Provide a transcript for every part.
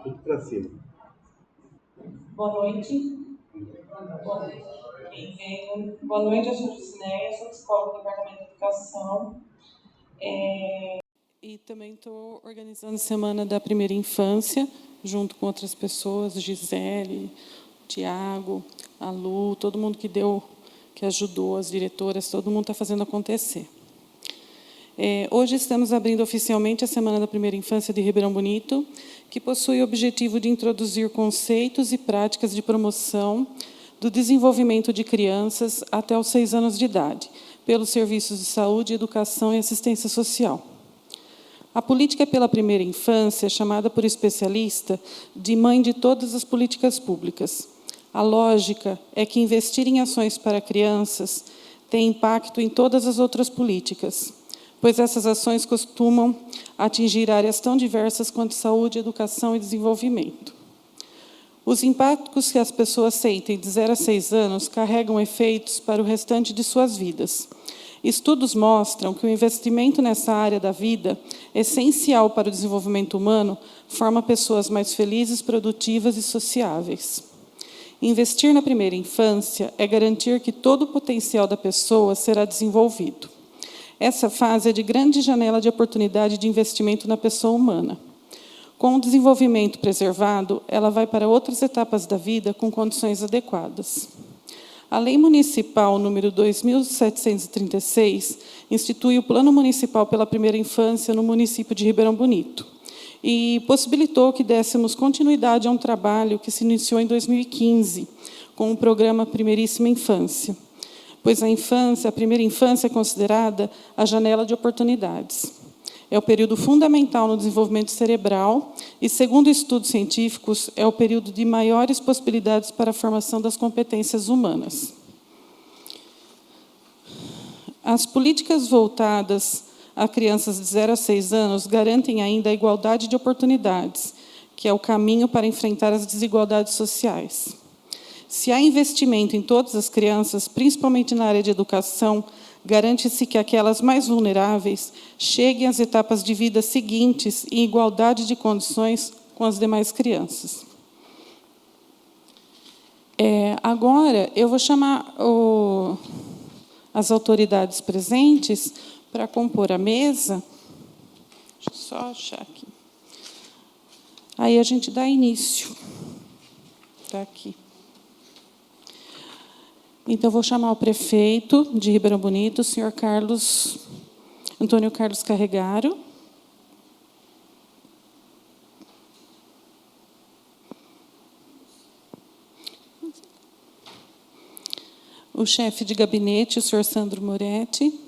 Tudo para cima. Boa noite. Boa noite, eu sou Jucinéia, sou psicóloga do Departamento de Educação. E também estou organizando a Semana da Primeira Infância, junto com outras pessoas, Gisele, Tiago, a Lu, todo mundo que ajudou, as diretoras, todo mundo está fazendo acontecer. Hoje estamos abrindo oficialmente a Semana da Primeira Infância de Ribeirão Bonito, que possui o objetivo de introduzir conceitos e práticas de promoção do desenvolvimento de crianças até os 6 anos de idade, pelos serviços de saúde, educação e assistência social. A política pela primeira infância é chamada por especialista de mãe de todas as políticas públicas. A lógica é que investir em ações para crianças tem impacto em todas as outras políticas, pois essas ações costumam atingir áreas tão diversas quanto saúde, educação e desenvolvimento. Os impactos que as pessoas sentem de 0 a 6 anos carregam efeitos para o restante de suas vidas. Estudos mostram que o investimento nessa área da vida, essencial para o desenvolvimento humano, forma pessoas mais felizes, produtivas e sociáveis. Investir na primeira infância é garantir que todo o potencial da pessoa será desenvolvido. Essa fase é de grande janela de oportunidade de investimento na pessoa humana. Com o desenvolvimento preservado, ela vai para outras etapas da vida com condições adequadas. A Lei Municipal número 2.736 institui o Plano Municipal pela Primeira Infância no município de Ribeirão Bonito e possibilitou que dessemos continuidade a um trabalho que se iniciou em 2015, com o programa Primeiríssima Infância, pois a primeira infância é considerada a janela de oportunidades. É o período fundamental no desenvolvimento cerebral e, segundo estudos científicos, é o período de maiores possibilidades para a formação das competências humanas. As políticas voltadas a crianças de 0 a 6 anos garantem ainda a igualdade de oportunidades, que é o caminho para enfrentar as desigualdades sociais. Se há investimento em todas as crianças, principalmente na área de educação, garante-se que aquelas mais vulneráveis cheguem às etapas de vida seguintes em igualdade de condições com as demais crianças. Agora, eu vou chamar as autoridades presentes para compor a mesa. Deixa eu só achar aqui. Aí a gente dá início. Está aqui. Então, vou chamar o prefeito de Ribeirão Bonito, o senhor Antônio Carlos Carregaro. O chefe de gabinete, o senhor Sandro Moretti.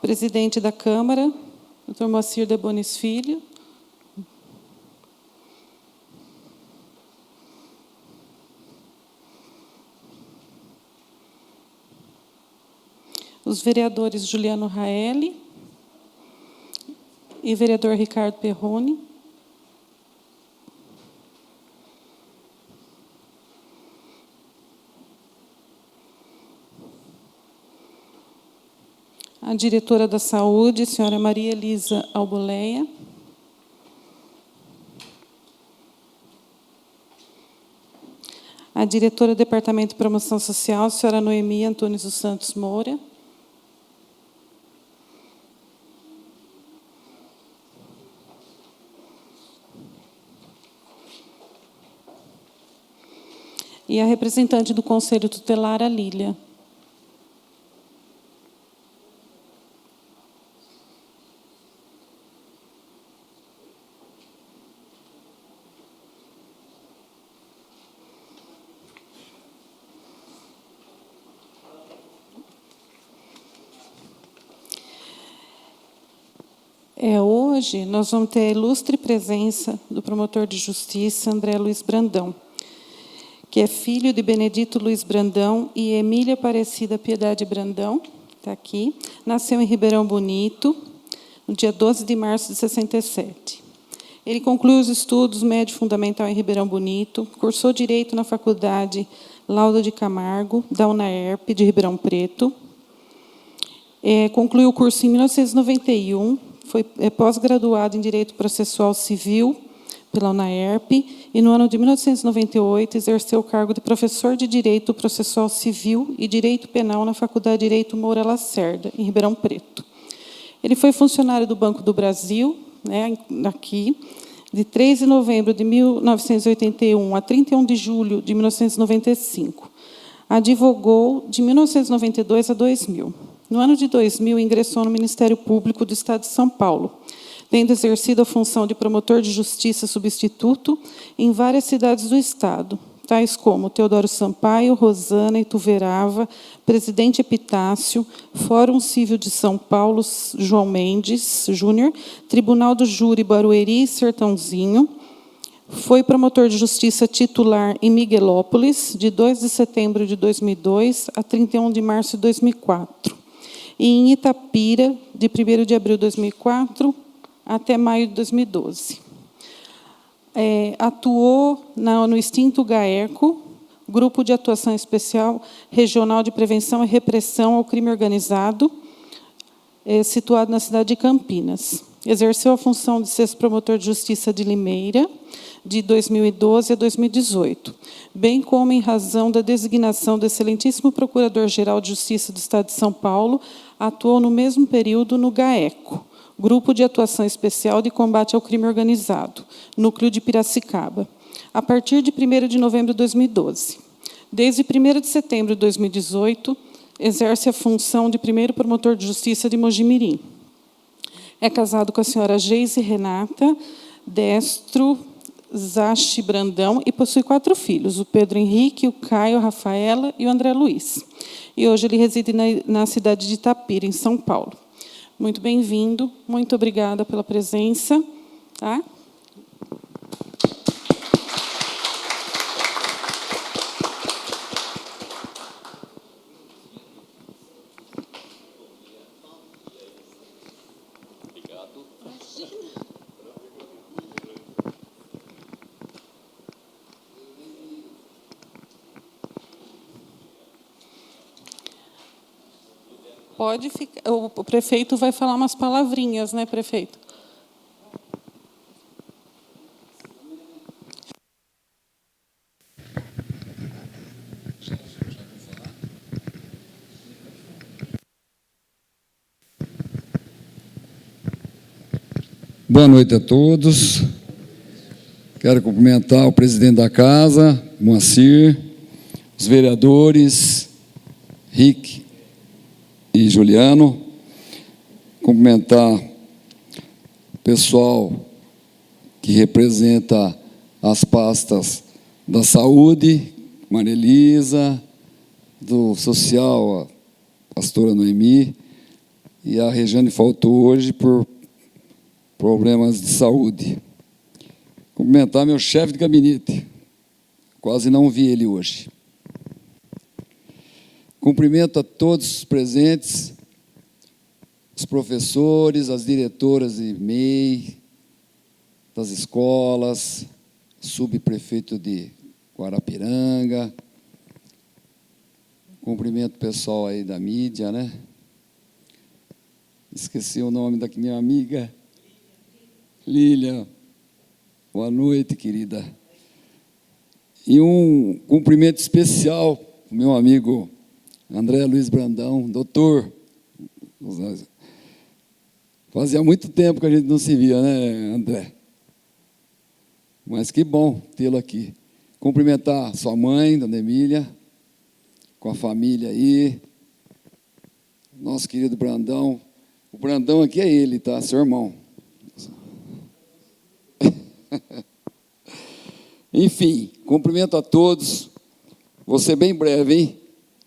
Presidente da Câmara, Dr. Moacir de Bonis Filho. Os vereadores Juliano Raeli e vereador Ricardo Perrone. A diretora da Saúde, senhora Maria Elisa Alboleia. A diretora do Departamento de Promoção Social, senhora Noemi Antônio dos Santos Moura. E a representante do Conselho Tutelar, a Lília. Hoje, nós vamos ter a ilustre presença do promotor de justiça, André Luiz Brandão, que é filho de Benedito Luiz Brandão e Emília Aparecida Piedade Brandão, está aqui. Nasceu em Ribeirão Bonito, no dia 12 de março de 67. Ele concluiu os estudos médio fundamental em Ribeirão Bonito, cursou Direito na Faculdade Laudo de Camargo, da UNAERP, de Ribeirão Preto. Concluiu o curso em 1991, foi pós-graduado em Direito Processual Civil pela UNAERP, e no ano de 1998 exerceu o cargo de professor de Direito Processual Civil e Direito Penal na Faculdade de Direito Moura Lacerda, em Ribeirão Preto. Ele foi funcionário do Banco do Brasil, aqui, de 3 de novembro de 1981 a 31 de julho de 1995. Advogou de 1992 a 2000. No ano de 2000, ingressou no Ministério Público do Estado de São Paulo, tendo exercido a função de promotor de justiça substituto em várias cidades do Estado, tais como Teodoro Sampaio, Rosana, Ituverava, Presidente Epitácio, Fórum Civil de São Paulo, João Mendes Júnior, Tribunal do Júri, Barueri e Sertãozinho. Foi promotor de justiça titular em Miguelópolis, de 2 de setembro de 2002 a 31 de março de 2004. E em Itapira, de 1º de abril de 2004 até maio de 2012. Atuou no extinto GAERCO, Grupo de Atuação Especial Regional de Prevenção e Repressão ao Crime Organizado, situado na cidade de Campinas. Exerceu a função de sexto promotor de justiça de Limeira, de 2012 a 2018, bem como em razão da designação do excelentíssimo Procurador-Geral de Justiça do Estado de São Paulo, atuou no mesmo período no GAECO, Grupo de Atuação Especial de Combate ao Crime Organizado, Núcleo de Piracicaba, a partir de 1º de novembro de 2012. Desde 1º de setembro de 2018, exerce a função de primeiro promotor de justiça de Mogi-mirim. É casado com a senhora Geise Renata Destro Zachi Brandão e possui 4 filhos, o Pedro Henrique, o Caio, a Rafaela e o André Luiz. E hoje ele reside na cidade de Itapira, em São Paulo. Muito bem-vindo, muito obrigada pela presença. Tá? Pode ficar. O prefeito vai falar umas palavrinhas, né, prefeito? Boa noite a todos. Quero cumprimentar o presidente da casa, Moacir, os vereadores, Rick e Juliano, cumprimentar o pessoal que representa as pastas da saúde, Maria Elisa, do social, a pastora Noemi, e a Regiane faltou hoje por problemas de saúde. Cumprimentar meu chefe de gabinete, quase não vi ele hoje. Cumprimento a todos os presentes, os professores, as diretoras de MEI, das escolas, subprefeito de Guarapiranga. Cumprimento o pessoal aí da mídia, né? Esqueci o nome da minha amiga, Lília. Boa noite, querida. E um cumprimento especial para o meu amigo André Luiz Brandão, doutor. Fazia muito tempo que a gente não se via, né, André? Mas que bom tê-lo aqui. Cumprimentar sua mãe, dona Emília, com a família aí. Nosso querido Brandão. O Brandão aqui é ele, tá? Seu irmão. Enfim, cumprimento a todos. Vou ser bem breve, hein?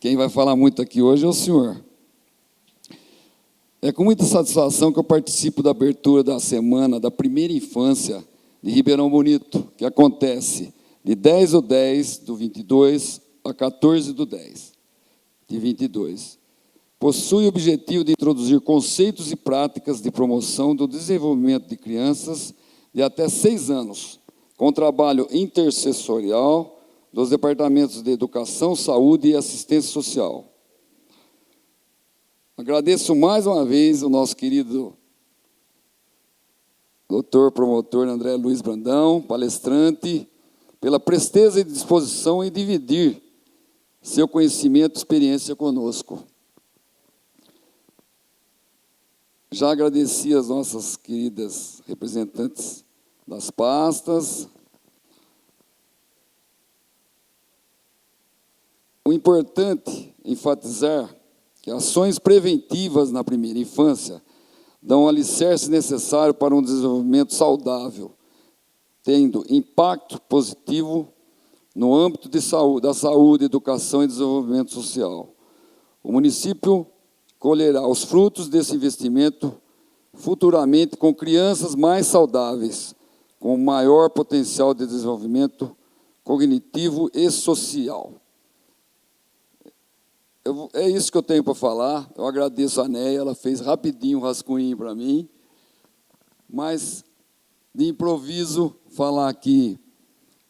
Quem vai falar muito aqui hoje é o senhor. É com muita satisfação que eu participo da abertura da Semana da Primeira Infância de Ribeirão Bonito, que acontece de 10/10 do 22 a 14/10 de 22. possui o objetivo de introduzir conceitos e práticas de promoção do desenvolvimento de crianças de até 6 anos, com trabalho intersessorial dos departamentos de Educação, Saúde e Assistência Social. Agradeço mais uma vez o nosso querido doutor promotor André Luiz Brandão, palestrante, pela presteza e disposição em dividir seu conhecimento e experiência conosco. Já agradeci as nossas queridas representantes das pastas. O importante é enfatizar que ações preventivas na primeira infância dão o alicerce necessário para um desenvolvimento saudável, tendo impacto positivo no âmbito da saúde, educação e desenvolvimento social. O município colherá os frutos desse investimento futuramente com crianças mais saudáveis, com maior potencial de desenvolvimento cognitivo e social. É isso que eu tenho para falar. Eu agradeço a Neia, ela fez rapidinho um rascunho para mim, mas, de improviso, falar aqui.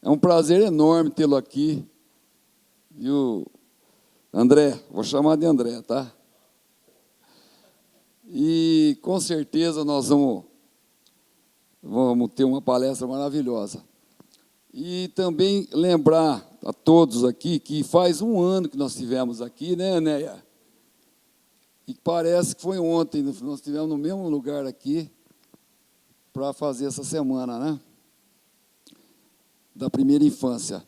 É um prazer enorme tê-lo aqui, viu, André? Vou chamar de André, tá? E, com certeza, nós vamos ter uma palestra maravilhosa. E também lembrar a todos aqui que faz 1 ano que nós estivemos aqui, né, Neia? E parece que foi ontem, nós estivemos no mesmo lugar aqui para fazer essa semana, né? Da primeira infância.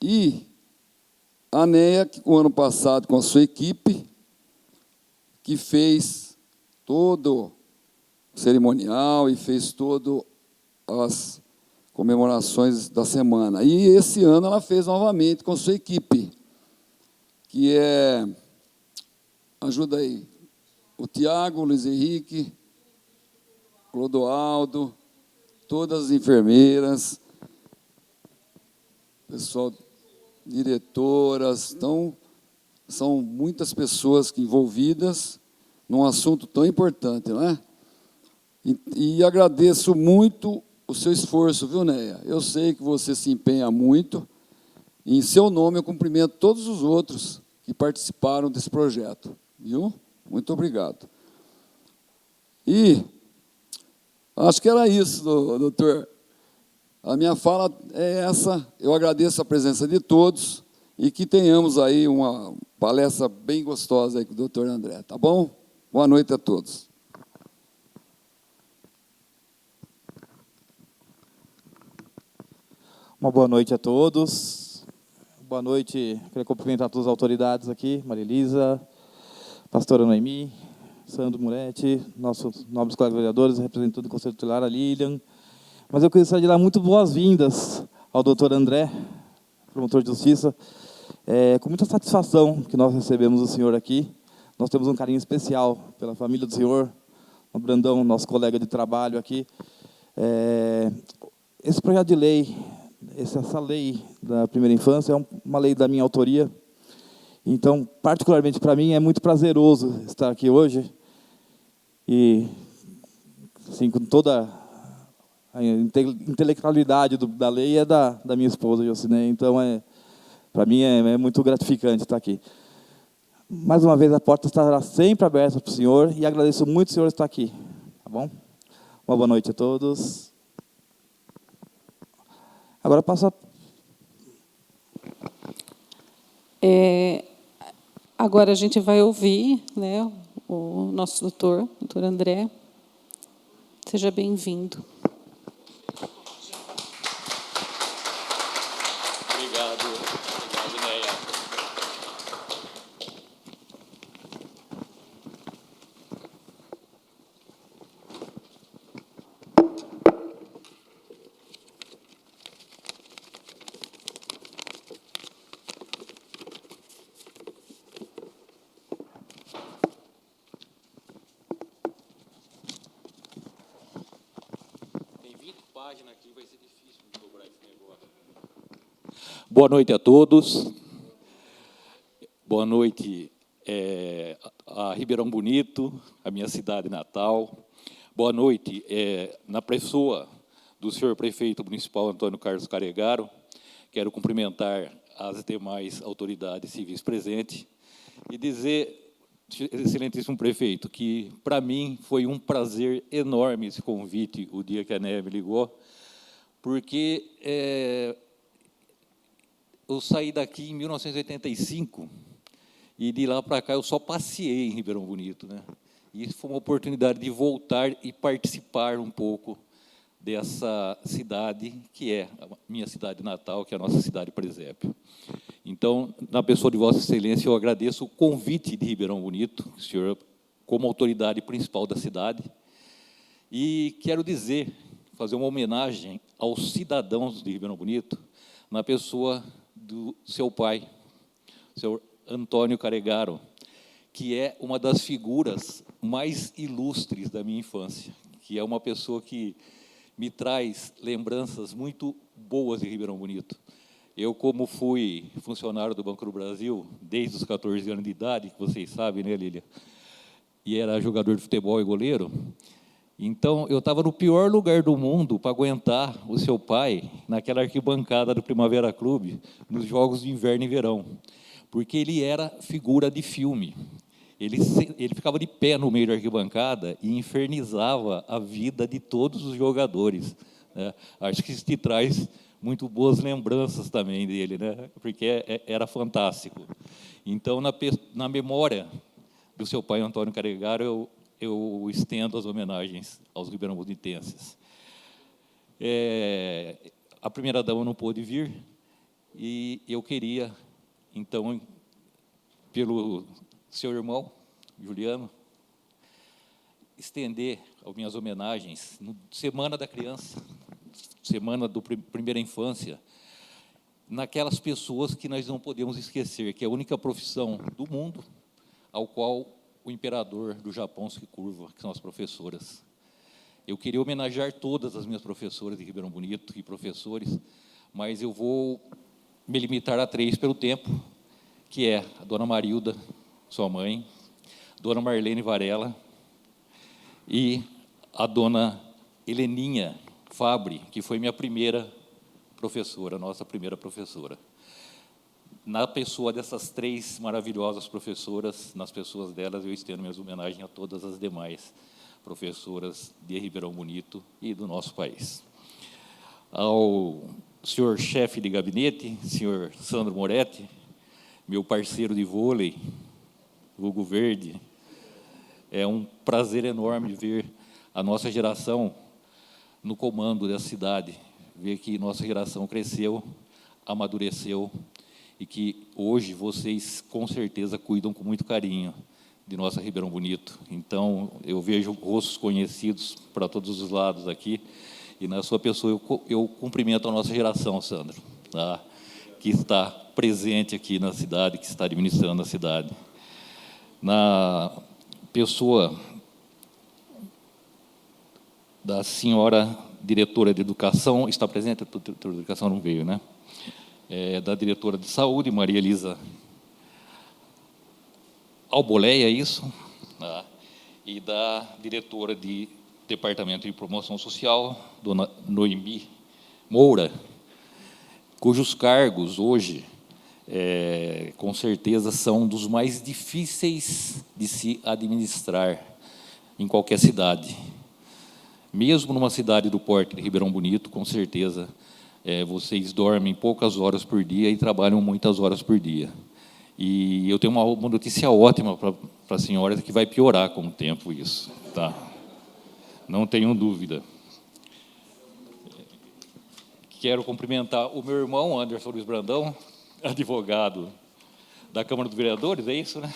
E a Neia, o ano passado, com a sua equipe, que fez todo o cerimonial e fez todas as comemorações da semana. E esse ano ela fez novamente com sua equipe, que é, ajuda aí, o Tiago, o Luiz Henrique, Clodoaldo, todas as enfermeiras, pessoal, diretoras. Então, são muitas pessoas envolvidas num assunto tão importante, não é? E agradeço muito o seu esforço, viu, Neia? Eu sei que você se empenha muito, e em seu nome eu cumprimento todos os outros que participaram desse projeto, viu? Muito obrigado. E acho que era isso, doutor. A minha fala é essa. Eu agradeço a presença de todos e que tenhamos aí uma palestra bem gostosa aí com o doutor André, tá bom? Boa noite a todos. Uma boa noite a todos. Boa noite, quero cumprimentar todas as autoridades aqui, Maria Elisa, pastora Noemi, Sandro Muretti, nossos nobres colegas vereadores, representante do Conselho Tutelar, a Lilian. Mas eu gostaria de dar muito boas-vindas ao doutor André, promotor de justiça. Com muita satisfação que nós recebemos o senhor aqui. Nós temos um carinho especial pela família do senhor, o Brandão, nosso colega de trabalho aqui. Esse projeto de lei, essa lei da primeira infância é uma lei da minha autoria. Então, particularmente para mim, é muito prazeroso estar aqui hoje. E, assim, com toda a intelectualidade da lei é da minha esposa, Jocinei. Então, para mim, é muito gratificante estar aqui. Mais uma vez, a porta estará sempre aberta para o senhor e agradeço muito o senhor estar aqui. Tá bom? Uma boa noite a todos. Agora passa. Agora a gente vai ouvir, né, o nosso doutor André. Seja bem-vindo. Obrigado, Neia. Tem 20 páginas aqui, vai ser difícil de dobrar esse negócio. Boa noite a todos. Boa noite, a Ribeirão Bonito, a minha cidade natal. Boa noite. Na pessoa do senhor prefeito municipal Antônio Carlos Caregaro, quero cumprimentar as demais autoridades civis presentes e dizer, excelentíssimo prefeito, que, para mim, foi um prazer enorme esse convite, o dia que a Neve ligou, porque eu saí daqui em 1985 e, de lá para cá, eu só passeei em Ribeirão Bonito, né? E isso foi uma oportunidade de voltar e participar um pouco dessa cidade, que é a minha cidade natal, que é a nossa cidade presépio. Então, na pessoa de Vossa Excelência, eu agradeço o convite de Ribeirão Bonito, o senhor, como autoridade principal da cidade, e quero dizer, fazer uma homenagem aos cidadãos de Ribeirão Bonito, na pessoa do seu pai, o senhor Antônio Caregaro, que é uma das figuras mais ilustres da minha infância, que é uma pessoa que me traz lembranças muito boas de Ribeirão Bonito. Eu, como fui funcionário do Banco do Brasil desde os 14 anos de idade, que vocês sabem, né, Lília? E era jogador de futebol e goleiro. Então, eu estava no pior lugar do mundo para aguentar o seu pai naquela arquibancada do Primavera Clube, nos jogos de inverno e verão, porque ele era figura de filme. Ele ficava de pé no meio da arquibancada e infernizava a vida de todos os jogadores, né? Acho que isso te traz muito boas lembranças também dele, né? Porque era fantástico. Então, na memória do seu pai, Antônio Caregaro, eu estendo as homenagens aos ribeirão-bonitenses. A primeira-dama não pôde vir, e eu queria, então, pelo seu irmão, Juliano, estender as minhas homenagens no Semana da Criança, Semana da Primeira Infância, naquelas pessoas que nós não podemos esquecer, que é a única profissão do mundo ao qual o imperador do Japão se curva, que são as professoras. Eu queria homenagear todas as minhas professoras de Ribeirão Bonito e professores, mas eu vou me limitar a 3 pelo tempo, que é a dona Marilda, sua mãe, dona Marlene Varela e a dona Heleninha Fabre, que foi minha primeira professora, nossa primeira professora. Na pessoa dessas 3 maravilhosas professoras, nas pessoas delas, eu estendo minhas homenagens a todas as demais professoras de Ribeirão Bonito e do nosso país. Ao senhor chefe de gabinete, senhor Sandro Moretti, meu parceiro de vôlei, Hugo Verde, é um prazer enorme ver a nossa geração no comando dessa cidade, ver que nossa geração cresceu, amadureceu, e que hoje vocês, com certeza, cuidam com muito carinho de nossa Ribeirão Bonito. Então, eu vejo rostos conhecidos para todos os lados aqui, e na sua pessoa eu cumprimento a nossa geração, Sandro, tá? Que está presente aqui na cidade, que está administrando a cidade. Na pessoa da senhora diretora de Educação, está presente? A diretora de Educação não veio, né? Da diretora de Saúde, Maria Elisa Alboleia, é isso? Ah, e da diretora de Departamento de Promoção Social, dona Noemi Moura, cujos cargos hoje, com certeza, são dos mais difíceis de se administrar em qualquer cidade. Mesmo numa cidade do porte de Ribeirão Bonito, com certeza, vocês dormem poucas horas por dia e trabalham muitas horas por dia. E eu tenho uma notícia ótima para a senhora, que vai piorar com o tempo isso, tá? Não tenham dúvida. Quero cumprimentar o meu irmão, Anderson Luiz Brandão, advogado da Câmara dos Vereadores, é isso, né?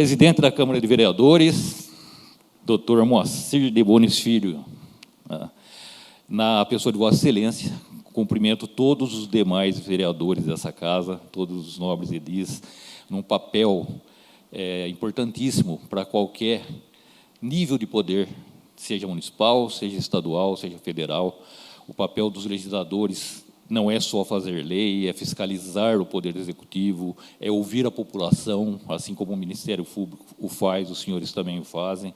presidente da Câmara de Vereadores, doutor Moacir de Bonis Filho, na pessoa de Vossa Excelência, cumprimento todos os demais vereadores dessa casa, todos os nobres edis, num papel importantíssimo para qualquer nível de poder, seja municipal, seja estadual, seja federal. O papel dos legisladores não é só fazer lei, é fiscalizar o Poder Executivo, é ouvir a população, assim como o Ministério Público o faz, os senhores também o fazem.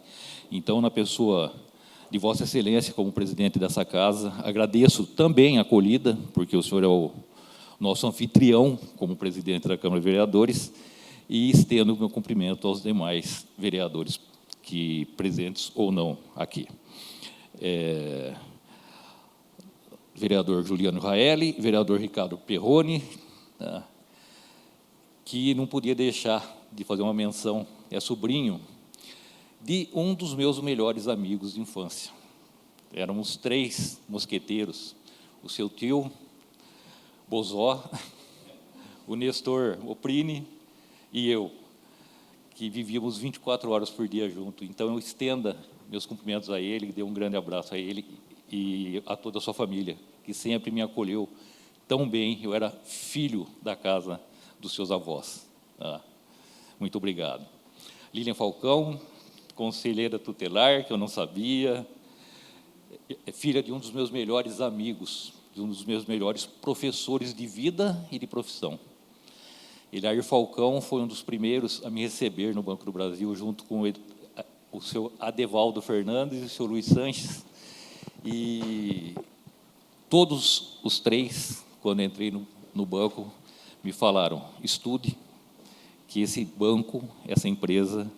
Então, na pessoa de Vossa Excelência, como presidente dessa casa, agradeço também a acolhida, porque o senhor é o nosso anfitrião, como presidente da Câmara de Vereadores, e estendo o meu cumprimento aos demais vereadores que presentes ou não aqui. Vereador Juliano Raeli, vereador Ricardo Perrone, que não podia deixar de fazer uma menção, é sobrinho de um dos meus melhores amigos de infância. Éramos 3 mosqueteiros, o seu tio, Bozó, o Nestor Oprini e eu, que vivíamos 24 horas por dia junto. Então, eu estenda meus cumprimentos a ele, dê um grande abraço a ele e a toda a sua família, que sempre me acolheu tão bem. Eu era filho da casa dos seus avós. Muito obrigado. Lilian Falcão, conselheira tutelar, que eu não sabia, filha de um dos meus melhores amigos, de um dos meus melhores professores de vida e de profissão. Hilaire Falcão foi um dos primeiros a me receber no Banco do Brasil, junto com o seu Adevaldo Fernandes e o seu Luiz Sanches. E todos os 3, quando entrei no banco, me falaram: estude, que esse banco, essa empresa,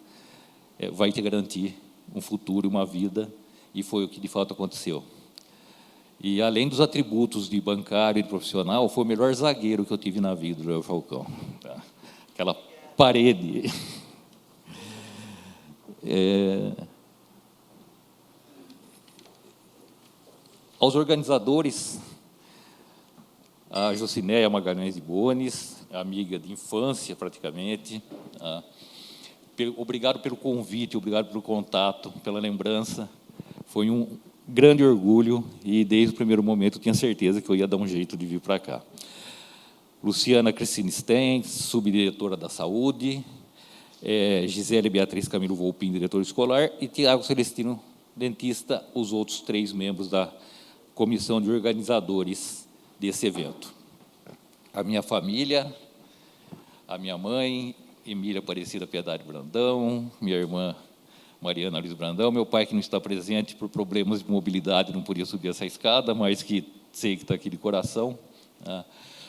vai te garantir um futuro e uma vida, e foi o que de fato aconteceu. E, além dos atributos de bancário e de profissional, foi o melhor zagueiro que eu tive na vida, o Falcão. Aquela parede. Aos organizadores, a Jocinéia Magalhães de Bonis, amiga de infância, praticamente. Obrigado pelo convite, obrigado pelo contato, pela lembrança. Foi um grande orgulho e, desde o primeiro momento, eu tinha certeza que eu ia dar um jeito de vir para cá. Luciana Cristina Sten, subdiretora da Saúde, Gisele Beatriz Camilo Volpin, diretora escolar, e Tiago Celestino, dentista, os outros 3 membros da comissão de organizadores desse evento. A minha família, a minha mãe, Emília Aparecida Piedade Brandão, minha irmã Mariana Luiz Brandão, meu pai, que não está presente por problemas de mobilidade, não podia subir essa escada, mas que sei que está aqui de coração.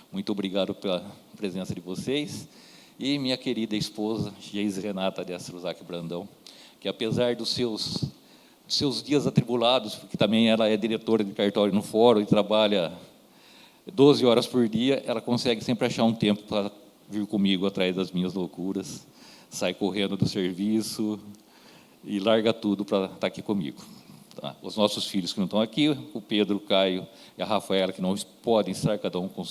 Muito obrigado pela presença de vocês. E minha querida esposa, Geise Renata de Astrozac Brandão, que, apesar dos seus dias atribulados, porque também ela é diretora de cartório no fórum e trabalha 12 horas por dia, ela consegue sempre achar um tempo para vir comigo atrás das minhas loucuras, sai correndo do serviço e larga tudo para estar aqui comigo. Os nossos filhos que não estão aqui, o Pedro, o Caio e a Rafaela, que não podem estar, cada um com as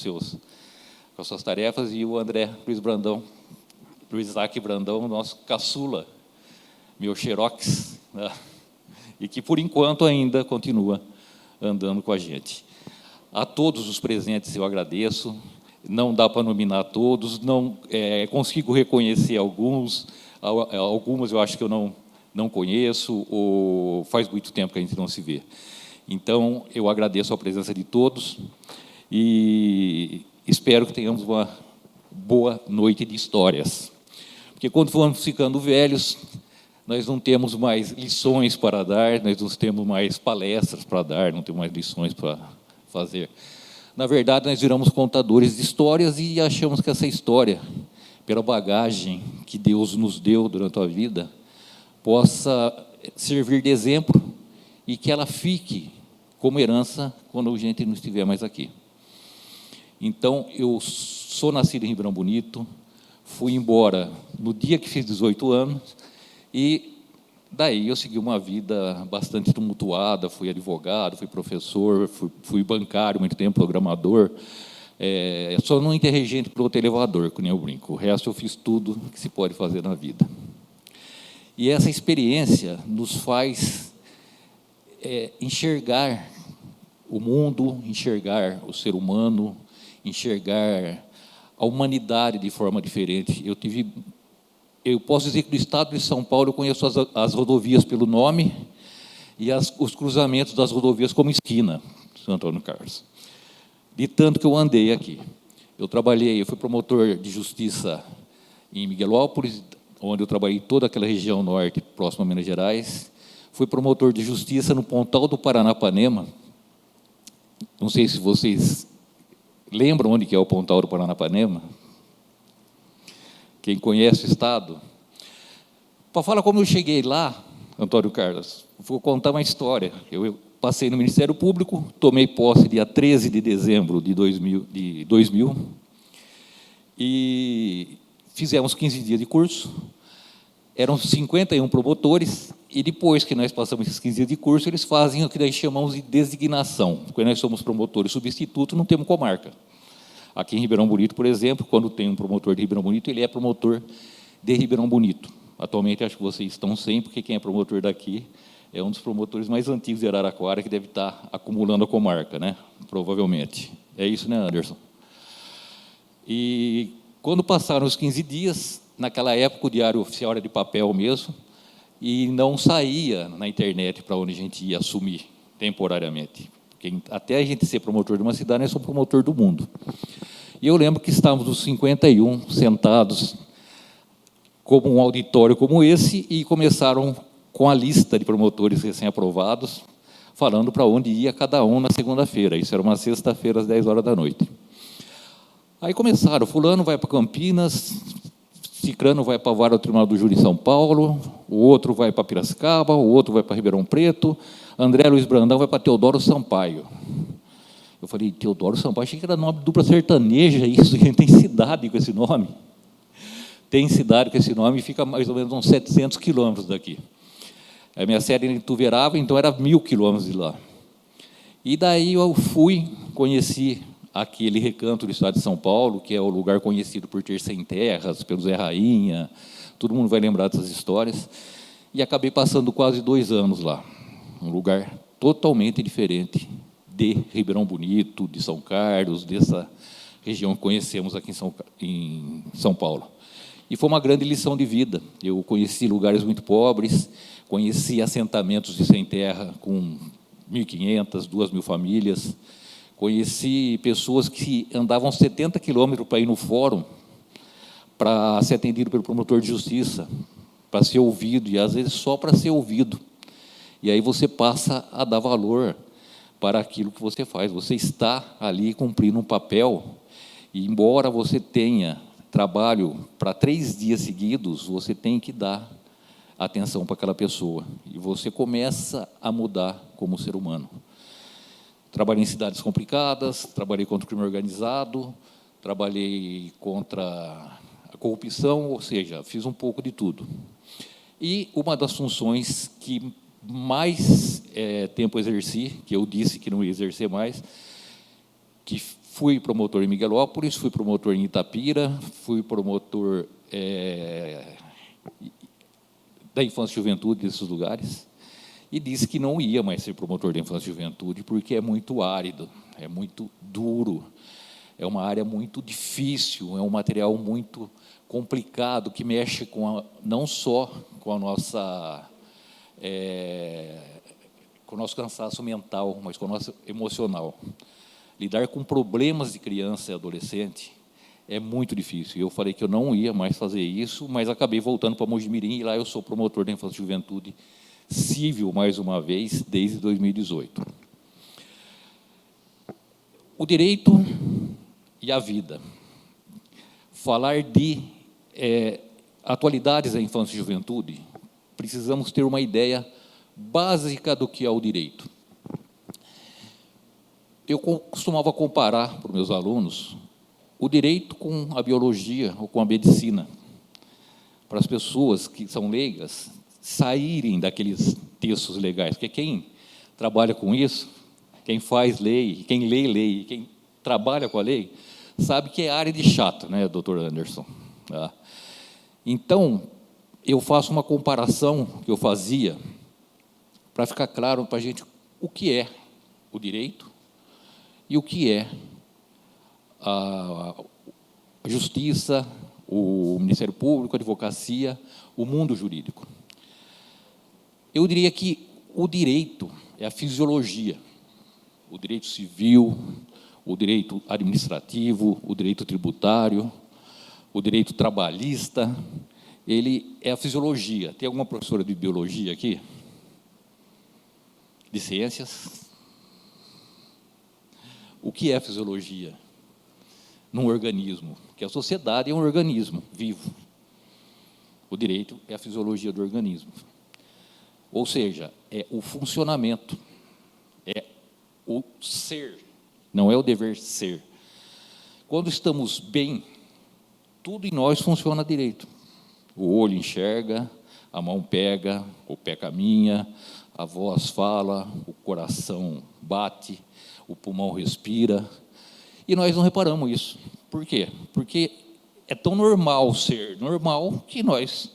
suas tarefas, e o André Luiz Brandão, Luiz Isaac Brandão, nosso caçula, meu xerox, e que, por enquanto, ainda continua andando com a gente. A todos os presentes eu agradeço, não dá para nominar todos, não consigo reconhecer alguns, algumas eu acho que eu não conheço, ou faz muito tempo que a gente não se vê. Então, eu agradeço a presença de todos e espero que tenhamos uma boa noite de histórias. Porque, quando formos ficando velhos, nós não temos mais lições para dar, nós não temos mais palestras para dar, não temos mais lições para fazer. Na verdade, nós viramos contadores de histórias e achamos que essa história, pela bagagem que Deus nos deu durante a vida, possa servir de exemplo e que ela fique como herança quando a gente não estiver mais aqui. Então, eu sou nascido em Ribeirão Bonito, fui embora no dia que fiz 18 anos, e daí eu segui uma vida bastante tumultuada, fui advogado, fui professor, fui bancário, muito tempo programador, só não enterrei gente pelo elevador, que nem eu brinco, o resto eu fiz tudo que se pode fazer na vida. E essa experiência nos faz enxergar o mundo, enxergar o ser humano, enxergar a humanidade de forma diferente. Eu posso dizer que do estado de São Paulo eu conheço as rodovias pelo nome e os cruzamentos das rodovias como esquina, São Antônio Carlos. De tanto que eu andei aqui. Eu fui promotor de justiça em Miguelópolis, onde eu trabalhei toda aquela região norte, próxima a Minas Gerais. Fui promotor de justiça no Pontal do Paranapanema. Não sei se vocês lembram onde que é o Pontal do Paranapanema. Quem conhece o estado. Para falar como eu cheguei lá, Antônio Carlos, vou contar uma história. Eu passei no Ministério Público, tomei posse dia 13 de dezembro de 2000 e fizemos 15 dias de curso. Eram 51 promotores, e depois que nós passamos esses 15 dias de curso, eles fazem o que nós chamamos de designação. Porque nós somos promotores substitutos, não temos comarca. Aqui em Ribeirão Bonito, por exemplo, quando tem um promotor de Ribeirão Bonito, ele é promotor de Ribeirão Bonito. Atualmente, acho que vocês estão sem, porque quem é promotor daqui é um dos promotores mais antigos de Araraquara, que deve estar acumulando a comarca, né? Provavelmente. É isso, né, Anderson? E quando passaram os 15 dias, naquela época o Diário Oficial era de papel mesmo, e não saía na internet para onde a gente ia assumir temporariamente. Porque até a gente ser promotor de uma cidade, nós somos promotor do mundo. E eu lembro que estávamos os 51 sentados como um auditório como esse, e começaram com a lista de promotores recém-aprovados, falando para onde ia cada um na segunda-feira. Isso era uma sexta-feira, às 10 horas da noite. Aí começaram, fulano vai para Campinas, cicrano vai para a vara do Tribunal do Júri em São Paulo, o outro vai para Piracicaba, o outro vai para Ribeirão Preto, André Luiz Brandão vai para Teodoro Sampaio. Eu falei, Teodoro Sampaio, achei que era nome de dupla sertaneja, isso, a gente tem cidade com esse nome. Tem cidade com esse nome e fica mais ou menos uns 700 quilômetros daqui. A minha sede era em Ituverava, então era 1.000 quilômetros de lá. E daí eu conheci aquele recanto do estado de São Paulo, que é o lugar conhecido por ter 100 terras, pelo Zé Rainha, todo mundo vai lembrar dessas histórias, e acabei passando quase 2 anos lá, um lugar totalmente diferente de Ribeirão Bonito, de São Carlos, dessa região que conhecemos aqui em São Paulo. E foi uma grande lição de vida. Eu conheci lugares muito pobres, conheci assentamentos de sem terra com 1.500, 2.000 famílias, conheci pessoas que andavam 70 quilômetros para ir no fórum, para ser atendido pelo promotor de justiça, para ser ouvido, e às vezes só para ser ouvido. E aí você passa a dar valor para aquilo que você faz. Você está ali cumprindo um papel, e embora você tenha trabalho para 3 dias seguidos, você tem que dar atenção para aquela pessoa, e você começa a mudar como ser humano. Trabalhei em cidades complicadas, trabalhei contra o crime organizado, trabalhei contra a corrupção, ou seja, fiz um pouco de tudo. E uma das funções que mais tempo exerci, que eu disse que não ia exercer mais, que fui promotor em Miguelópolis, fui promotor em Itapira, fui promotor da infância e juventude desses lugares, e disse que não ia mais ser promotor da infância e juventude, porque é muito árido, é muito duro, é uma área muito difícil, é um material muito complicado, que mexe não só com a nossa... com o nosso cansaço mental, mas com o nosso emocional. Lidar com problemas de criança e adolescente é muito difícil. Eu falei que eu não ia mais fazer isso, mas acabei voltando para Mojimirim, e lá eu sou promotor da infância e juventude civil, mais uma vez, desde 2018. O direito e a vida. Falar de atualidades da infância e juventude, precisamos ter uma ideia básica do que é o direito. Eu costumava comparar para os meus alunos o direito com a biologia ou com a medicina, para as pessoas que são leigas saírem daqueles textos legais, porque quem trabalha com isso, quem faz lei, quem lê lei, quem trabalha com a lei, sabe que é área de chato, né, doutor Anderson? Tá? Então, eu faço uma comparação que eu fazia para ficar claro para a gente o que é o direito e o que é a justiça, o Ministério Público, a advocacia, o mundo jurídico. Eu diria que o direito é a fisiologia, o direito civil, o direito administrativo, o direito tributário, o direito trabalhista, ele é a fisiologia. Tem alguma professora de biologia aqui? De ciências? O que é a fisiologia num organismo? Que a sociedade é um organismo vivo. O direito é a fisiologia do organismo. Ou seja, é o funcionamento, é o ser, não é o dever ser. Quando estamos bem, tudo em nós funciona direito. O olho enxerga, a mão pega, o pé caminha, a voz fala, o coração bate, o pulmão respira. E nós não reparamos isso. Por quê? Porque é tão normal ser normal que nós,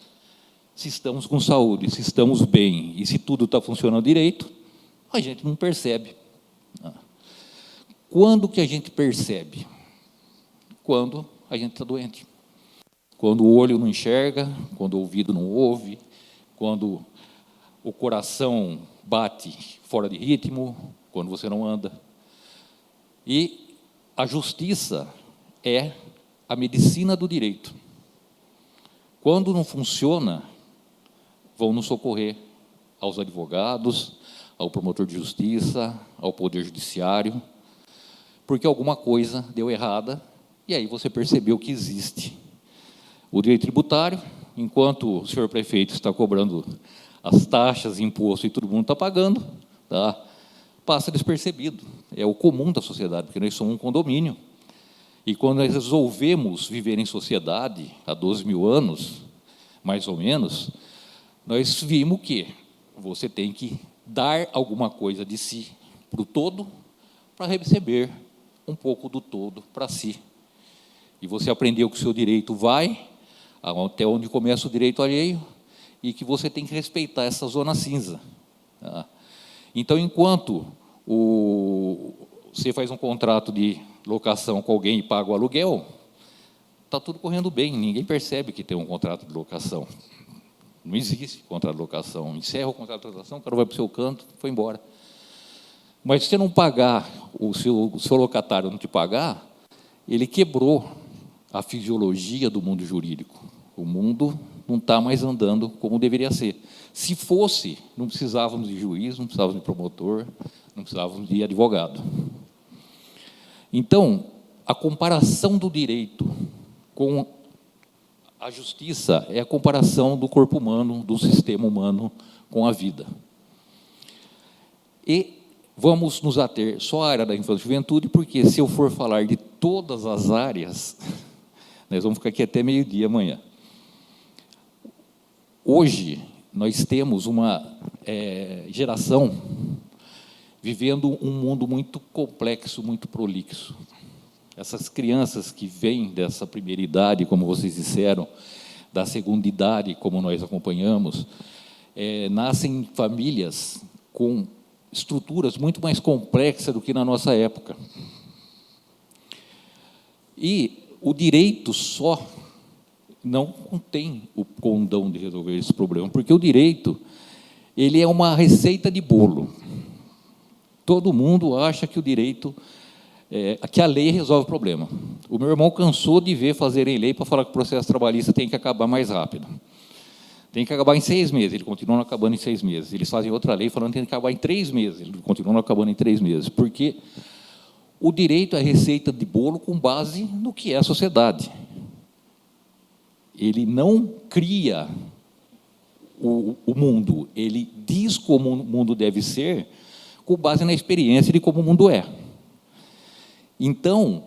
se estamos com saúde, se estamos bem e se tudo está funcionando direito, a gente não percebe. Quando que a gente percebe? Quando a gente está doente. Quando o olho não enxerga, quando o ouvido não ouve, quando o coração bate fora de ritmo, quando você não anda. E a justiça é a medicina do direito. Quando não funciona, vão nos socorrer aos advogados, ao promotor de justiça, ao poder judiciário, porque alguma coisa deu errada, e aí você percebeu que existe. O direito tributário, enquanto o senhor prefeito está cobrando as taxas, imposto e todo mundo está pagando, tá? Passa despercebido. É o comum da sociedade, porque nós somos um condomínio. E quando nós resolvemos viver em sociedade, há 12 mil anos, mais ou menos, nós vimos que você tem que dar alguma coisa de si para o todo, para receber um pouco do todo para si. E você aprendeu que o seu direito vai até onde começa o direito alheio e que você tem que respeitar essa zona cinza. Tá? Então, enquanto você faz um contrato de locação com alguém e paga o aluguel, está tudo correndo bem, ninguém percebe que tem um contrato de locação. Não existe contrato de locação. Encerra o contrato de locação, o cara vai para o seu canto, foi embora. Mas se você não pagar, o seu locatário não te pagar, ele quebrou a fisiologia do mundo jurídico. O mundo não está mais andando como deveria ser. Se fosse, não precisávamos de juiz, não precisávamos de promotor, não precisávamos de advogado. Então, a comparação do direito com a justiça é a comparação do corpo humano, do sistema humano com a vida. E vamos nos ater só à área da infância e juventude, porque se eu for falar de todas as áreas, nós vamos ficar aqui até meio-dia amanhã. Hoje, nós temos uma geração vivendo um mundo muito complexo, muito prolixo. Essas crianças que vêm dessa primeira idade, como vocês disseram, da segunda idade, como nós acompanhamos, nascem em famílias com estruturas muito mais complexas do que na nossa época. E o direito só não tem o condão de resolver esse problema, porque o direito, ele é uma receita de bolo. Todo mundo acha que o direito, que a lei resolve o problema. O meu irmão cansou de ver fazerem lei para falar que o processo trabalhista tem que acabar mais rápido. Tem que acabar em 6 meses, ele continua acabando em 6 meses. Eles fazem outra lei falando que tem que acabar em 3 meses, ele continua acabando em 3 meses. Porque o direito é receita de bolo com base no que é a sociedade. Ele não cria o mundo, ele diz como o mundo deve ser, com base na experiência de como o mundo é. Então,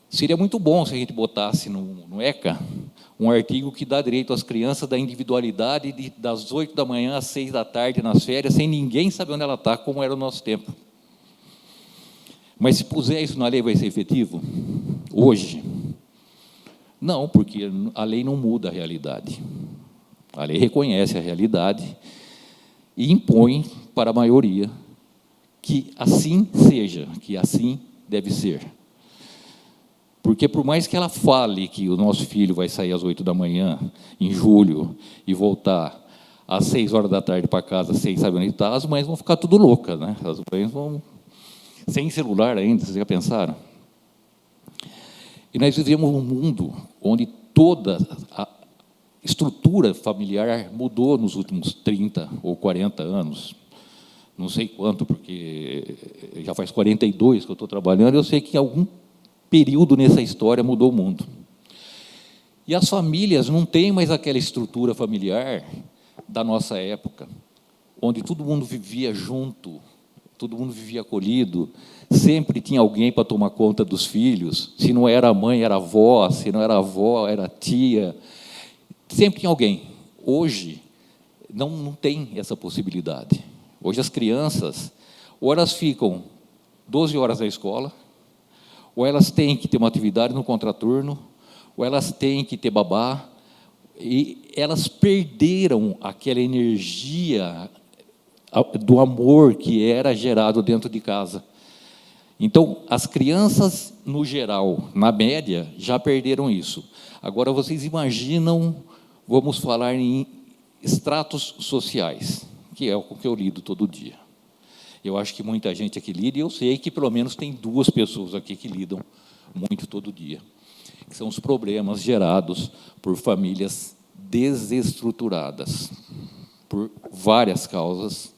seria muito bom se a gente botasse no ECA um artigo que dá direito às crianças da individualidade das 8 da manhã às 6 da tarde nas férias, sem ninguém saber onde ela está, como era o nosso tempo. Mas se puser isso na lei, vai ser efetivo? Hoje? Não, porque a lei não muda a realidade. A lei reconhece a realidade e impõe para a maioria que assim seja, que assim deve ser. Porque, por mais que ela fale que o nosso filho vai sair às 8 da manhã, em julho, e voltar às 6 horas da tarde para casa, sem saber onde está, as mães vão ficar tudo loucas, né? As mães vão... Sem celular ainda, vocês já pensaram? E nós vivemos um mundo onde toda a estrutura familiar mudou nos últimos 30 ou 40 anos. Não sei quanto, porque já faz 42 que eu estou trabalhando, eu sei que em algum período nessa história mudou o mundo. E as famílias não têm mais aquela estrutura familiar da nossa época, onde todo mundo vivia junto, todo mundo vivia acolhido, sempre tinha alguém para tomar conta dos filhos, se não era a mãe, era a avó, se não era a avó, era a tia, sempre tinha alguém. Hoje, não tem essa possibilidade. Hoje, as crianças, ou elas ficam 12 horas na escola, ou elas têm que ter uma atividade no contraturno, ou elas têm que ter babá, e elas perderam aquela energia do amor que era gerado dentro de casa. Então, as crianças, no geral, na média, já perderam isso. Agora, vocês imaginam, vamos falar em estratos sociais, que é o que eu lido todo dia. Eu acho que muita gente aqui lida, e eu sei que pelo menos tem 2 pessoas aqui que lidam muito todo dia, que são os problemas gerados por famílias desestruturadas, por várias causas,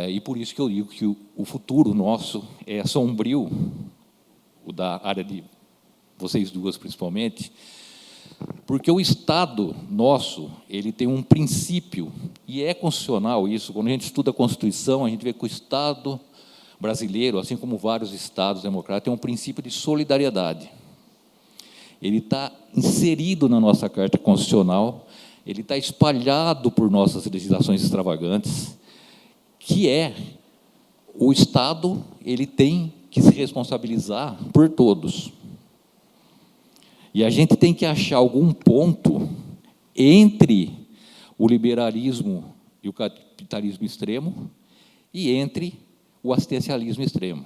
e por isso que eu digo que o futuro nosso é sombrio, o da área de vocês duas principalmente, porque o Estado nosso, ele tem um princípio, e é constitucional isso, quando a gente estuda a Constituição, a gente vê que o Estado brasileiro, assim como vários Estados democráticos, tem um princípio de solidariedade. Ele está inserido na nossa Carta Constitucional, ele está espalhado por nossas legislações extravagantes, que é o Estado, ele tem que se responsabilizar por todos. E a gente tem que achar algum ponto entre o liberalismo e o capitalismo extremo e entre o assistencialismo extremo.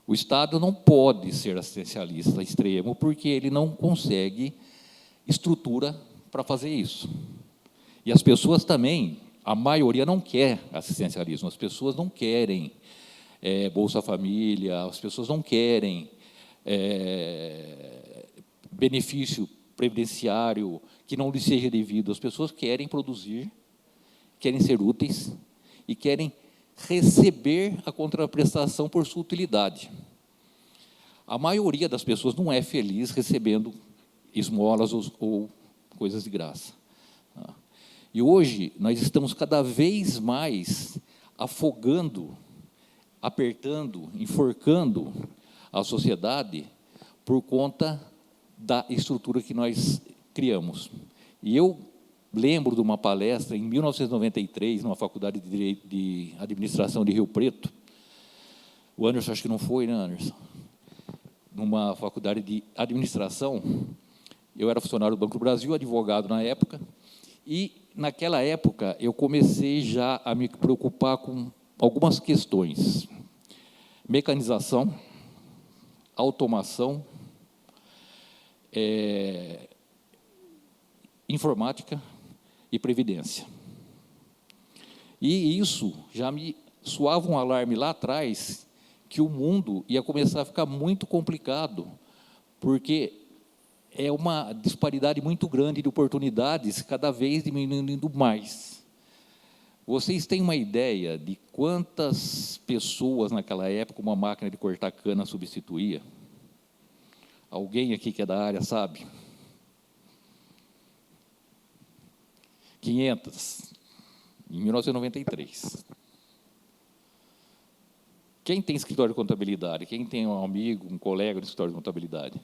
O Estado não pode ser assistencialista extremo porque ele não consegue estrutura para fazer isso. E as pessoas também, a maioria não quer assistencialismo, as pessoas não querem Bolsa Família, as pessoas não querem benefício previdenciário que não lhe seja devido. As pessoas querem produzir, querem ser úteis e querem receber a contraprestação por sua utilidade. A maioria das pessoas não é feliz recebendo esmolas ou coisas de graça. E hoje nós estamos cada vez mais afogando, apertando, enforcando a sociedade por conta da estrutura que nós criamos. E eu lembro de uma palestra em 1993, numa faculdade de Direito de Administração de Rio Preto. O Anderson, acho que não foi, né, Anderson? Numa faculdade de administração, eu era funcionário do Banco do Brasil, advogado na época, e, naquela época, eu comecei já a me preocupar com algumas questões. Mecanização, automação, informática e previdência. E isso já me soava um alarme lá atrás que o mundo ia começar a ficar muito complicado, porque é uma disparidade muito grande de oportunidades, cada vez diminuindo mais. Vocês têm uma ideia de quantas pessoas naquela época uma máquina de cortar cana substituía? Alguém aqui que é da área sabe? 500, em 1993. Quem tem escritório de contabilidade? Quem tem um amigo, um colega no escritório de contabilidade?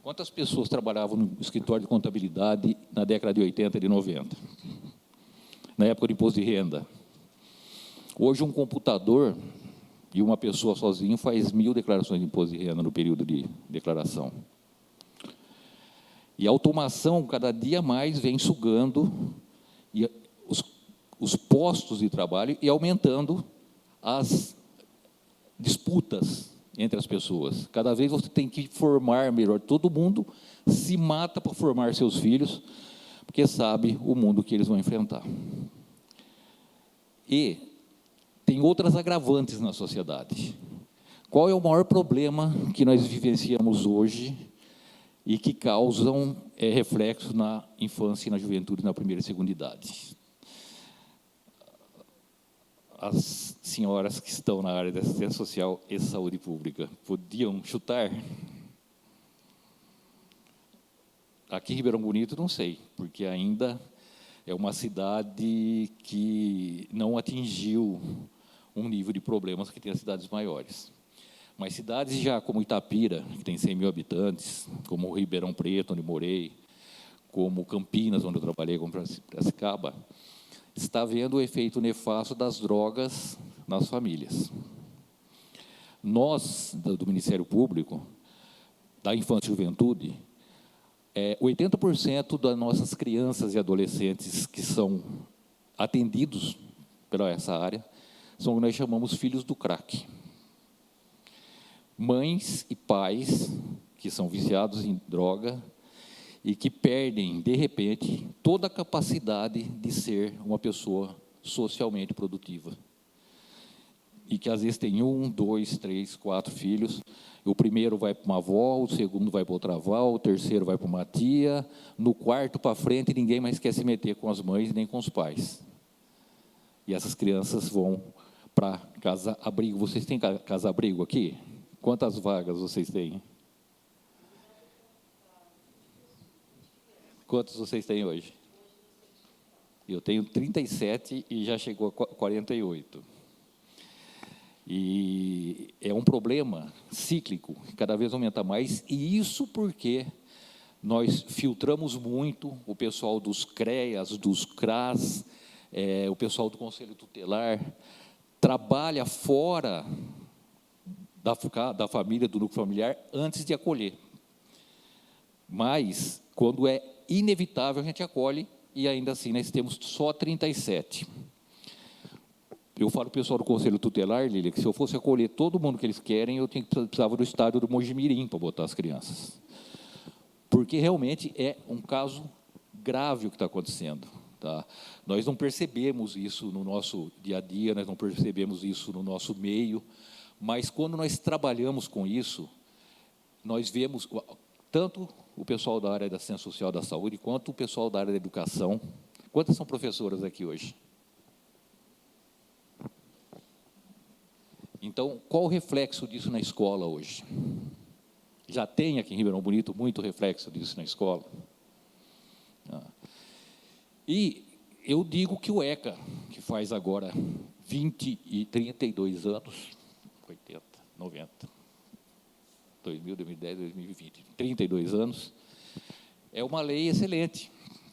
Quantas pessoas trabalhavam no escritório de contabilidade na década de 80 e de 90? Na época do imposto de renda. Hoje, um computador e uma pessoa sozinho faz 1000 declarações de imposto de renda no período de declaração. E a automação, cada dia mais, vem sugando os postos de trabalho e aumentando as disputas entre as pessoas. Cada vez você tem que formar melhor. Todo mundo se mata para formar seus filhos, porque sabe o mundo que eles vão enfrentar. E tem outras agravantes na sociedade. Qual é o maior problema que nós vivenciamos hoje e que causam reflexo na infância e na juventude, na primeira e segunda idade? As senhoras que estão na área da assistência social e saúde pública podiam chutar? Aqui em Ribeirão Bonito, não sei, porque ainda é uma cidade que não atingiu um nível de problemas que tem as cidades maiores. Mas cidades já como Itapira, que tem 100 mil habitantes, como Ribeirão Preto, onde morei, como Campinas, onde eu trabalhei, como Piracicaba, está vendo o efeito nefasto das drogas nas famílias. Nós, do Ministério Público, da Infância e Juventude, 80% das nossas crianças e adolescentes que são atendidos pela essa área são o que nós chamamos filhos do crack. Mães e pais que são viciados em droga e que perdem, de repente, toda a capacidade de ser uma pessoa socialmente produtiva. E que, às vezes, tem 1, 2, 3, 4 filhos. O primeiro vai para uma avó, o segundo vai para outra avó, o terceiro vai para uma tia. No quarto para frente, ninguém mais quer se meter com as mães nem com os pais. E essas crianças vão para casa-abrigo. Vocês têm casa-abrigo aqui? Quantas vagas vocês têm? Quantos vocês têm hoje? Eu tenho 37 e já chegou a 48. E é um problema cíclico, cada vez aumenta mais, e isso porque nós filtramos muito o pessoal dos CREAS, dos CRAS, o pessoal do Conselho Tutelar, trabalha fora da família, do núcleo familiar, antes de acolher. Mas, quando é inevitável, a gente acolhe, e ainda assim nós temos só 37. Eu falo para o pessoal do Conselho Tutelar, Lília, que se eu fosse acolher todo mundo que eles querem, eu precisava do estádio do Mojimirim para botar as crianças. Porque realmente é um caso grave o que está acontecendo. Tá? Nós não percebemos isso no nosso dia a dia, nós não percebemos isso no nosso meio, mas quando nós trabalhamos com isso, nós vemos tanto o pessoal da área da assistência social da saúde, quanto o pessoal da área da educação. Quantas são professoras aqui hoje? Então, qual o reflexo disso na escola hoje? Já tem aqui em Ribeirão Bonito muito reflexo disso na escola. E eu digo que o ECA, que faz agora 20 e 32 anos, 80, 90, 2000, 2010, 2020, 32 anos, é uma lei excelente.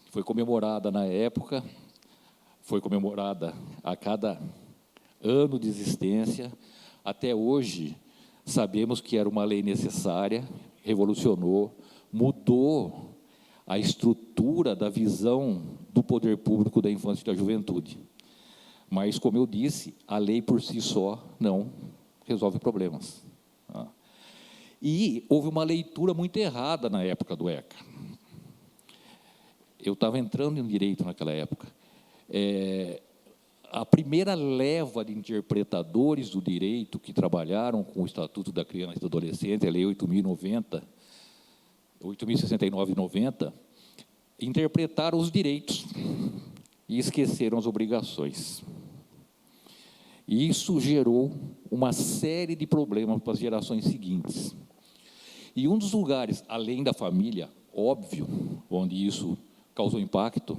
Foi comemorada na época, foi comemorada a cada ano de existência. Até hoje, sabemos que era uma lei necessária, revolucionou, mudou a estrutura da visão do poder público da infância e da juventude. Mas, como eu disse, a lei por si só não resolve problemas. E houve uma leitura muito errada na época do ECA. Eu estava entrando em direito naquela época. A primeira leva de interpretadores do direito que trabalharam com o Estatuto da Criança e do Adolescente, a Lei 8.069/90, interpretaram os direitos e esqueceram as obrigações. E isso gerou uma série de problemas para as gerações seguintes. E um dos lugares, além da família, óbvio, onde isso causou impacto,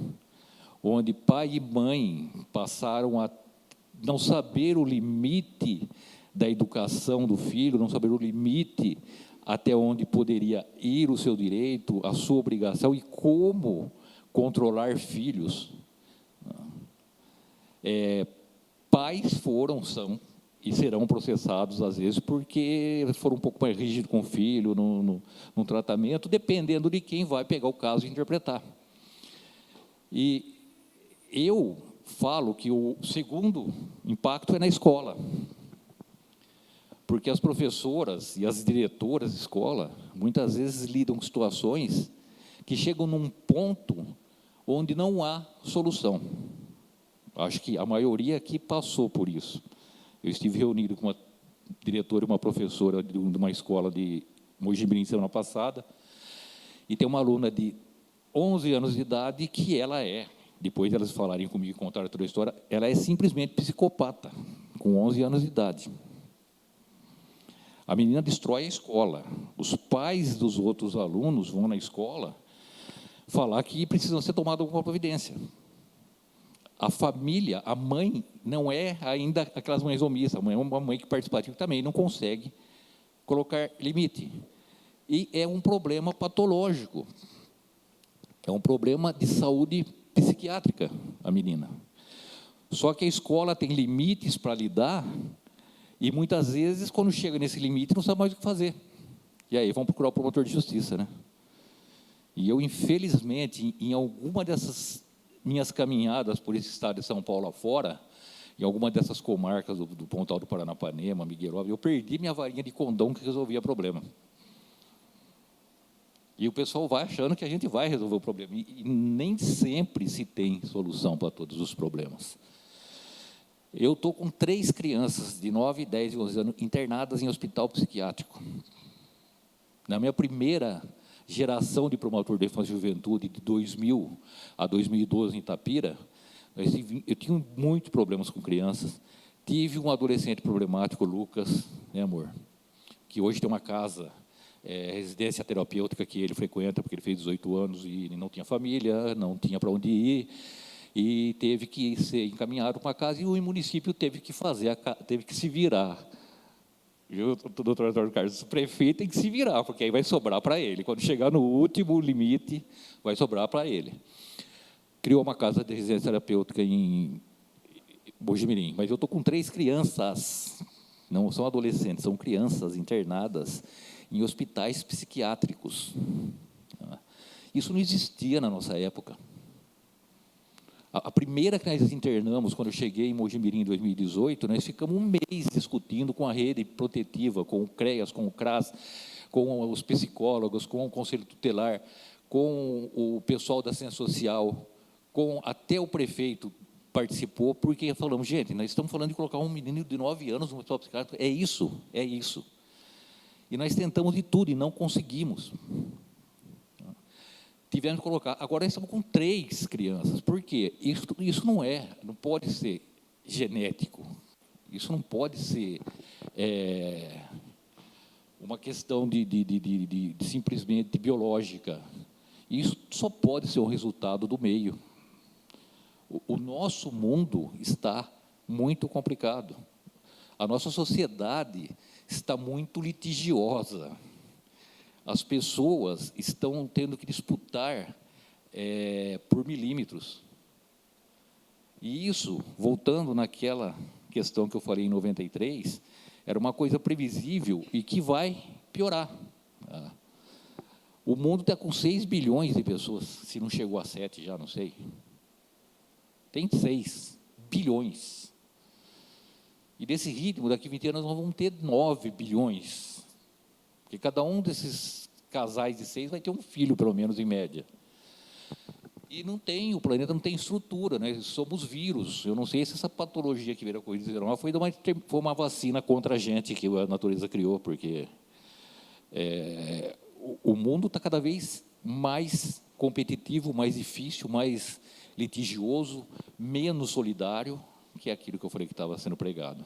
onde pai e mãe passaram a não saber o limite da educação do filho, não saber o limite até onde poderia ir o seu direito, a sua obrigação e como controlar filhos. Pais são e serão processados, às vezes, porque foram um pouco mais rígidos com o filho no tratamento, dependendo de quem vai pegar o caso e interpretar. E eu falo que o segundo impacto é na escola, porque as professoras e as diretoras de escola, muitas vezes lidam com situações que chegam num ponto onde não há solução. Acho que a maioria aqui passou por isso. Eu estive reunido com uma diretora e uma professora de uma escola de Mojimirim semana passada, e tem uma aluna de 11 anos de idade que ela depois de elas falarem comigo e contarem toda a história, ela é simplesmente psicopata, com 11 anos de idade. A menina destrói a escola. Os pais dos outros alunos vão na escola falar que precisa ser tomada alguma providência. A família, a mãe, não é ainda aquelas mães omissas, a mãe é uma mãe que participativa também não consegue colocar limite. E é um problema patológico, é um problema de saúde psiquiátrica, a menina. Só que a escola tem limites para lidar, e muitas vezes, quando chega nesse limite, não sabe mais o que fazer. E aí vão procurar o promotor de justiça, né? E eu, infelizmente, em alguma dessas minhas caminhadas por esse estado de São Paulo afora, em alguma dessas comarcas do Pontal do Paranapanema, Miguelópolis, eu perdi minha varinha de condão que resolvia o problema. E o pessoal vai achando que a gente vai resolver o problema. E nem sempre se tem solução para todos os problemas. Eu estou com 3 crianças de 9, 10 e 11 anos internadas em hospital psiquiátrico. Na minha primeira geração de promotor de infância e juventude, de 2000 a 2012, em Itapira, eu tinha muitos problemas com crianças. Tive um adolescente problemático, Lucas, né, amor? Que hoje tem uma casa, residência terapêutica que ele frequenta, porque ele fez 18 anos e ele não tinha família, não tinha para onde ir, e teve que ser encaminhado para uma casa, e o município teve que se virar. Viu, doutor Antônio Carlos? O prefeito tem que se virar, porque aí vai sobrar para ele. Quando chegar no último limite, vai sobrar para ele. Criou uma casa de residência terapêutica em Mojimirim, mas eu estou com 3 crianças, não são adolescentes, são crianças internadas em hospitais psiquiátricos. Isso não existia na nossa época. A primeira que nós internamos, quando eu cheguei em Mojimirim em 2018, nós ficamos um mês discutindo com a rede protetiva, com o CREAS, com o CRAS, com os psicólogos, com o Conselho Tutelar, com o pessoal da Assistência Social, até o prefeito participou, porque falamos, gente, nós estamos falando de colocar um menino de 9 anos no hospital psiquiátrico, é isso. E nós tentamos de tudo e não conseguimos. Tivemos que colocar. Agora nós estamos com 3 crianças. Por quê? Isso não pode ser genético. Isso não pode ser uma questão de simplesmente biológica. Isso só pode ser um resultado do meio. O nosso mundo está muito complicado. A nossa sociedade está muito litigiosa. As pessoas estão tendo que disputar por milímetros. E isso, voltando naquela questão que eu falei em 93, era uma coisa previsível e que vai piorar. O mundo está com 6 bilhões de pessoas, se não chegou a 7 já, não sei. Tem 6 bilhões. E desse ritmo, daqui a 20 anos, nós vamos ter 9 bilhões. Porque cada um desses casais de 6 vai ter um filho, pelo menos, em média. E o planeta não tem estrutura, né? Somos vírus. Eu não sei se essa patologia que veio a Covid-19 foi uma vacina contra a gente que a natureza criou, porque o mundo está cada vez mais competitivo, mais difícil, mais litigioso, menos solidário, que é aquilo que eu falei que estava sendo pregado.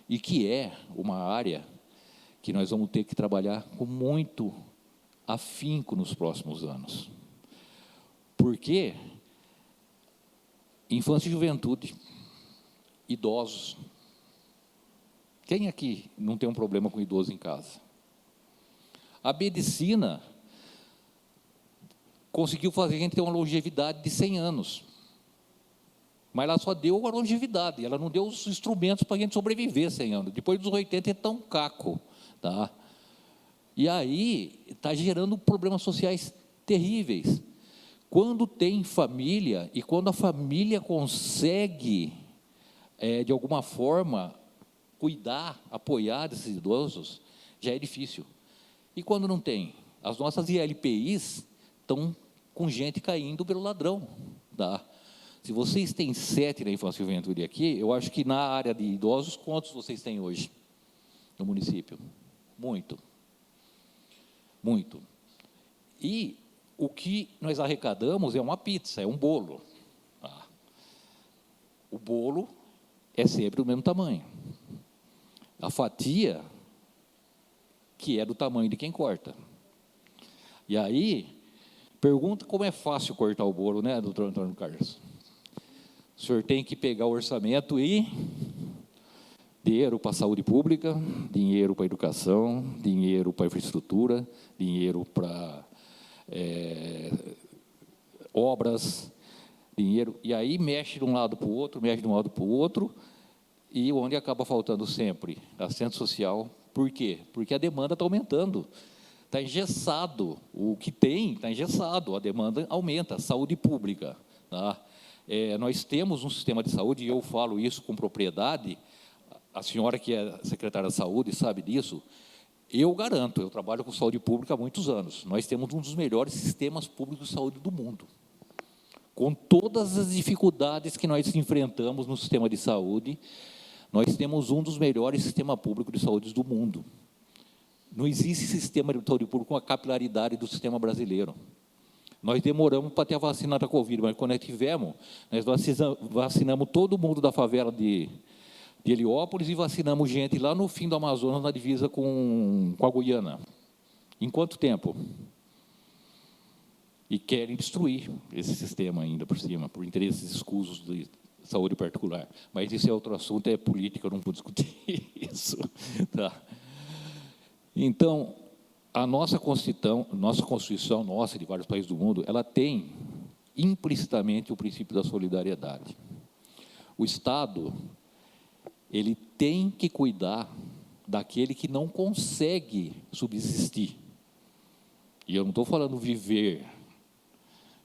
E que é uma área que nós vamos ter que trabalhar com muito afinco nos próximos anos. Porque infância e juventude, idosos. Quem aqui não tem um problema com idoso em casa? A medicina conseguiu fazer a gente ter uma longevidade de 100 anos. mas ela só deu a longevidade, ela não deu os instrumentos para a gente sobreviver 100 anos. Depois dos 80, então, caco. Tá? E aí está gerando problemas sociais terríveis. Quando tem família, e quando a família consegue, de alguma forma, cuidar, apoiar esses idosos, já é difícil. E quando não tem? As nossas ILPIs estão com gente caindo pelo ladrão. Tá? Se vocês têm 7 na infância e juventude aqui, eu acho que na área de idosos, quantos vocês têm hoje no município? Muito. Muito. E o que nós arrecadamos é uma pizza, é um bolo. Tá? O bolo é sempre do mesmo tamanho. A fatia, que é do tamanho de quem corta. E aí, pergunta como é fácil cortar o bolo, né, doutor Antônio Carlos? O senhor tem que pegar o orçamento e dinheiro para a saúde pública, dinheiro para a educação, dinheiro para a infraestrutura, dinheiro para obras, dinheiro, e aí mexe de um lado para o outro, mexe de um lado para o outro, e onde acaba faltando sempre? Assistente social. Por quê? Porque a demanda está aumentando. Está engessado. O que tem está engessado. A demanda aumenta. Saúde pública. Tá? Nós temos um sistema de saúde, e eu falo isso com propriedade, a senhora que é secretária de saúde sabe disso, eu garanto, eu trabalho com saúde pública há muitos anos, nós temos um dos melhores sistemas públicos de saúde do mundo. Com todas as dificuldades que nós enfrentamos no sistema de saúde, nós temos um dos melhores sistemas públicos de saúde do mundo. Não existe sistema de saúde pública com a capilaridade do sistema brasileiro. Nós demoramos para ter a vacina da Covid, mas quando nós tivemos, nós vacinamos todo mundo da favela de Heliópolis e vacinamos gente lá no fim do Amazonas, na divisa com a Guiana. Em quanto tempo? E querem destruir esse sistema ainda por cima, por interesses escusos de saúde particular. Mas isso é outro assunto, é política, eu não vou discutir isso. Tá? Então, a nossa Constituição, nossa, de vários países do mundo, ela tem implicitamente o princípio da solidariedade. O Estado, ele tem que cuidar daquele que não consegue subsistir. E eu não estou falando viver,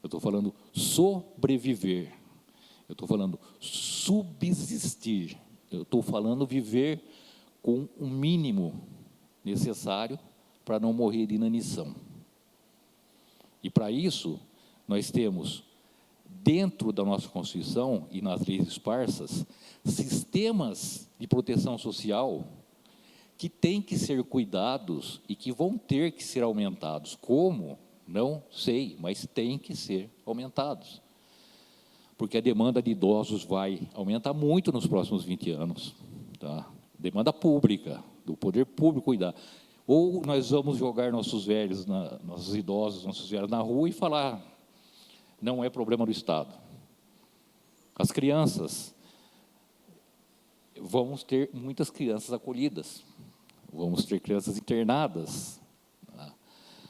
eu estou falando sobreviver, eu estou falando subsistir, eu estou falando viver com o mínimo necessário para não morrer de inanição. E para isso, nós temos, dentro da nossa Constituição e nas leis esparsas, sistemas de proteção social que têm que ser cuidados e que vão ter que ser aumentados. Como? Não sei, mas têm que ser aumentados. Porque a demanda de idosos vai aumentar muito nos próximos 20 anos. Tá? Demanda pública, do poder público cuidar. Ou nós vamos jogar nossos velhos, nossos idosos, nossos velhos na rua e falar, não é problema do Estado. As crianças, vamos ter muitas crianças acolhidas, vamos ter crianças internadas, tá?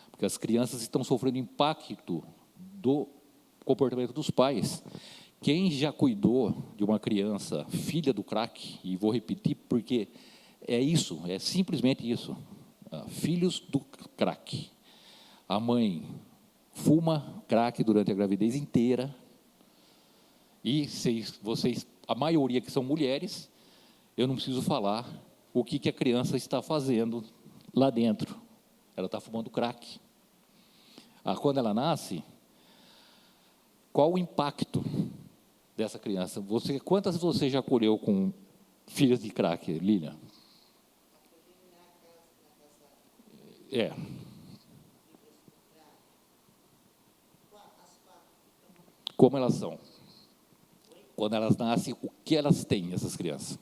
Porque as crianças estão sofrendo impacto do comportamento dos pais. Quem já cuidou de uma criança, filha do crack, e vou repetir porque é isso, é simplesmente isso, filhos do crack. A mãe fuma crack durante a gravidez inteira, e vocês, a maioria que são mulheres, eu não preciso falar o que a criança está fazendo lá dentro. Ela está fumando crack. Quando ela nasce, qual o impacto dessa criança? Quantas você já acolheu com filhas de crack, Lilian? Como elas são? Quando elas nascem, o que elas têm, essas crianças?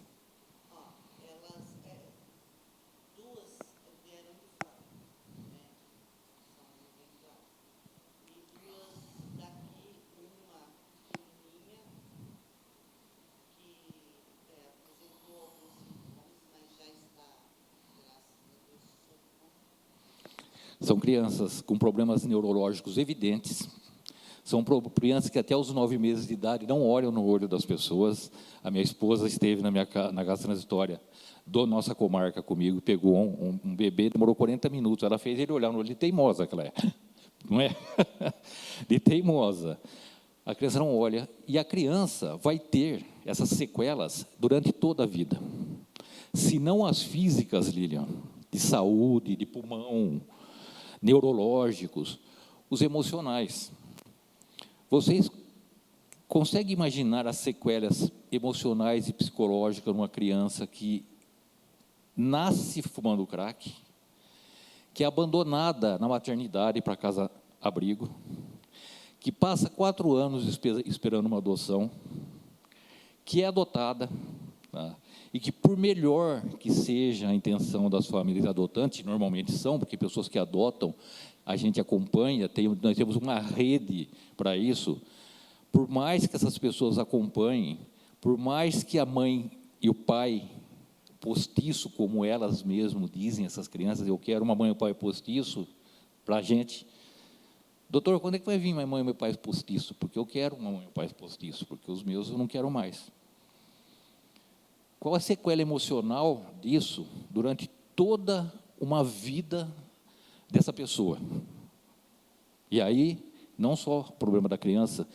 São crianças com problemas neurológicos evidentes, São crianças que até os 9 meses de idade não olham no olho das pessoas. A minha esposa esteve na casa transitória da nossa comarca comigo, pegou um bebê, demorou 40 minutos. Ela fez ele olhar no olho de teimosa, aquela é. Não é? De teimosa. A criança não olha, e a criança vai ter essas sequelas durante toda a vida. Se não as físicas, Lilian, de saúde, de pulmão, neurológicos, os emocionais. Vocês conseguem imaginar as sequelas emocionais e psicológicas numa criança que nasce fumando crack, que é abandonada na maternidade para casa-abrigo, que passa 4 anos esperando uma adoção, que é adotada, tá? E que, por melhor que seja a intenção das famílias adotantes, normalmente são, porque pessoas que adotam, a gente acompanha, nós temos uma rede para isso, por mais que essas pessoas acompanhem, por mais que a mãe e o pai postiço, como elas mesmas dizem, essas crianças, eu quero uma mãe e um pai postiço, para a gente, doutor, quando é que vai vir minha mãe e meu pai postiço? Porque eu quero uma mãe e um pai postiço, porque os meus eu não quero mais. Qual a sequela emocional disso durante toda uma vida dessa pessoa? E aí, não só o problema da criança,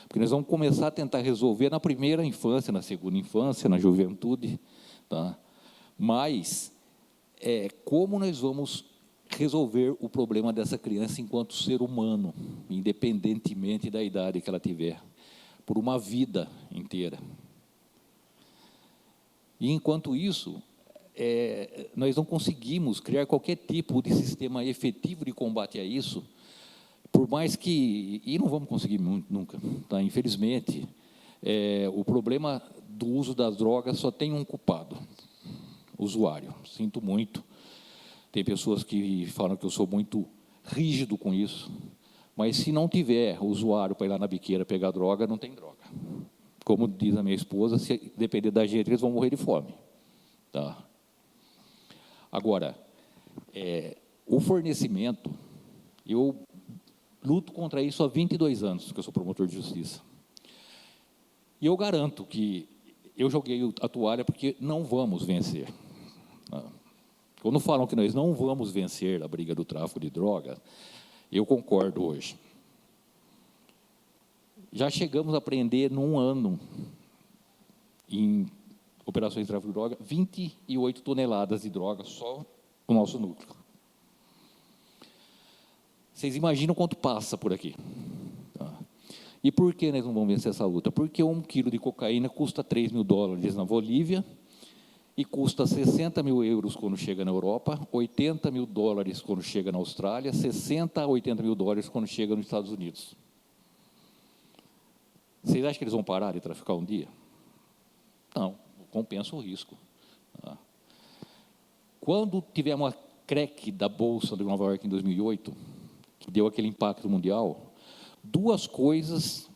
porque nós vamos começar a tentar resolver na primeira infância, na segunda infância, na juventude, tá? Mas, como nós vamos resolver o problema dessa criança enquanto ser humano, independentemente da idade que ela tiver, por uma vida inteira. E, enquanto isso, nós não conseguimos criar qualquer tipo de sistema efetivo de combate a isso, por mais que... E não vamos conseguir nunca, tá? Infelizmente, o problema do uso das drogas só tem um culpado, o usuário. Sinto muito. Tem pessoas que falam que eu sou muito rígido com isso, mas se não tiver usuário para ir lá na biqueira pegar droga, não tem droga. Como diz a minha esposa, se depender da gente, eles vão morrer de fome. Tá? Agora, o fornecimento, eu luto contra isso há 22 anos, que eu sou promotor de justiça. E eu garanto que eu joguei a toalha porque não vamos vencer. Tá? Quando falam que nós não vamos vencer a briga do tráfico de drogas, eu concordo hoje. Já chegamos a apreender, num ano, em operações de tráfico de droga, 28 toneladas de droga, só o nosso núcleo. Vocês imaginam quanto passa por aqui? Tá? E por que nós não vamos vencer essa luta? Porque 1 quilo de cocaína custa $3 mil na Bolívia, e custa 60 mil euros quando chega na Europa, 80 mil dólares quando chega na Austrália, 60 a 80 mil dólares quando chega nos Estados Unidos. Vocês acham que eles vão parar de traficar um dia? Não, compensa o risco. Tá? Quando tivemos uma crack da Bolsa de Nova York em 2008, que deu aquele impacto mundial, 2 coisas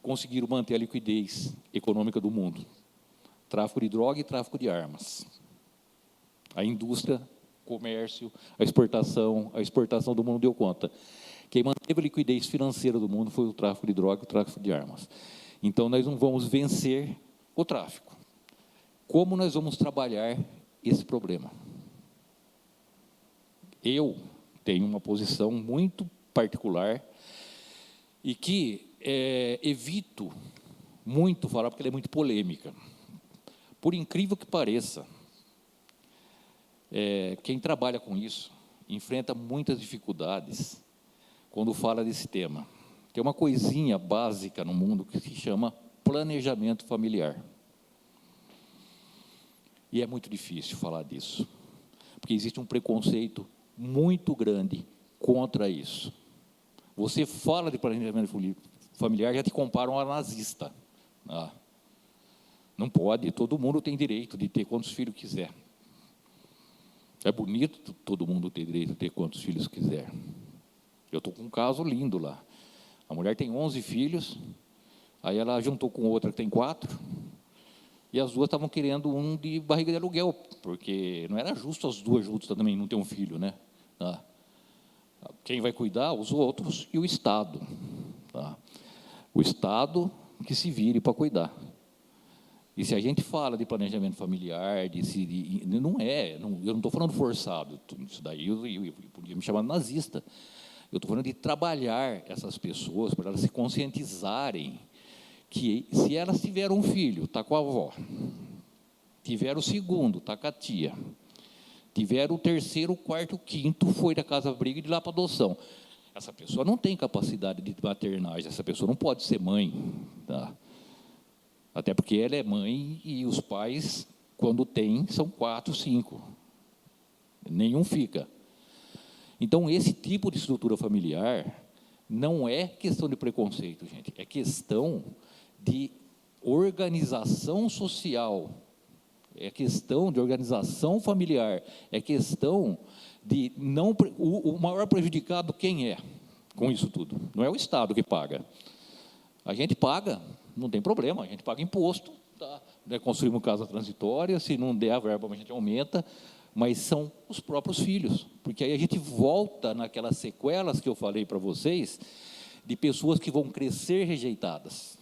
conseguiram manter a liquidez econômica do mundo: tráfico de droga e tráfico de armas. A indústria, comércio, a exportação do mundo deu conta. Quem manteve a liquidez financeira do mundo foi o tráfico de droga e o tráfico de armas. Então, nós não vamos vencer o tráfico. Como nós vamos trabalhar esse problema? Eu tenho uma posição muito particular e que evito muito falar, porque ela é muito polêmica. Por incrível que pareça, quem trabalha com isso enfrenta muitas dificuldades quando fala desse tema. Tem uma coisinha básica no mundo que se chama planejamento familiar. E é muito difícil falar disso, porque existe um preconceito muito grande contra isso. Você fala de planejamento familiar, já te comparam a nazista. Não pode, todo mundo tem direito de ter quantos filhos quiser. É bonito todo mundo ter direito de ter quantos filhos quiser. Eu estou com um caso lindo lá. A mulher tem 11 filhos, aí ela juntou com outra que tem 4, e as 2 estavam querendo um de barriga de aluguel, porque não era justo as 2 juntas também não ter um filho, né? Tá? Quem vai cuidar? Os outros e o Estado. Tá? O Estado que se vire para cuidar. E se a gente fala de planejamento familiar, não é, eu não estou falando forçado, isso daí eu podia me chamar de nazista. Eu estou falando de trabalhar essas pessoas para elas se conscientizarem que, se elas tiveram um filho, está com a avó, tiveram o segundo, está com a tia, tiveram o terceiro, o quarto, o quinto, foi da casa abrigo e de lá para adoção. Essa pessoa não tem capacidade de maternagem, essa pessoa não pode ser mãe, tá? Até porque ela é mãe e os pais, quando tem, são 4, 5. Nenhum fica. Então, esse tipo de estrutura familiar não é questão de preconceito, gente. É questão de organização social. É questão de organização familiar. É questão de não... O maior prejudicado quem é com isso tudo? Não é o Estado que paga. A gente paga, não tem problema, a gente paga imposto, tá? Construímos casa transitória, se não der a verba, a gente aumenta, mas são os próprios filhos, porque aí a gente volta naquelas sequelas que eu falei para vocês, de pessoas que vão crescer rejeitadas.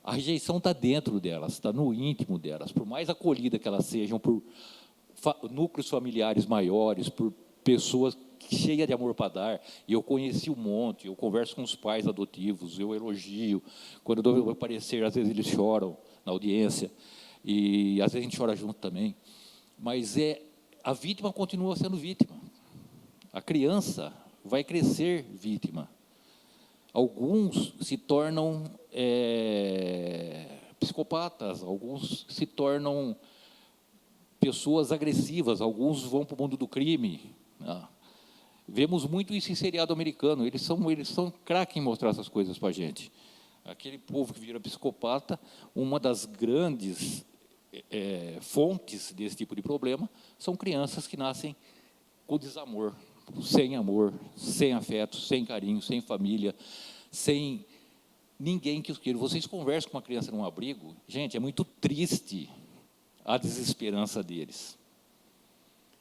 A rejeição está dentro delas, está no íntimo delas, por mais acolhida que elas sejam, por núcleos familiares maiores, por pessoas cheias de amor para dar, e eu conheci um monte, eu converso com os pais adotivos, eu elogio, quando eu dou parecer, às vezes eles choram na audiência, e às vezes a gente chora junto também, mas a vítima continua sendo vítima, a criança vai crescer vítima, alguns se tornam psicopatas, alguns se tornam pessoas agressivas, alguns vão para o mundo do crime, né? Vemos muito isso em seriado americano, eles são craque em mostrar essas coisas para a gente. Aquele povo que vira psicopata, uma das grandes fontes desse tipo de problema são crianças que nascem com desamor, sem amor, sem afeto, sem carinho, sem família, sem ninguém que os queira. Vocês conversam com uma criança num abrigo, gente, é muito triste a desesperança deles.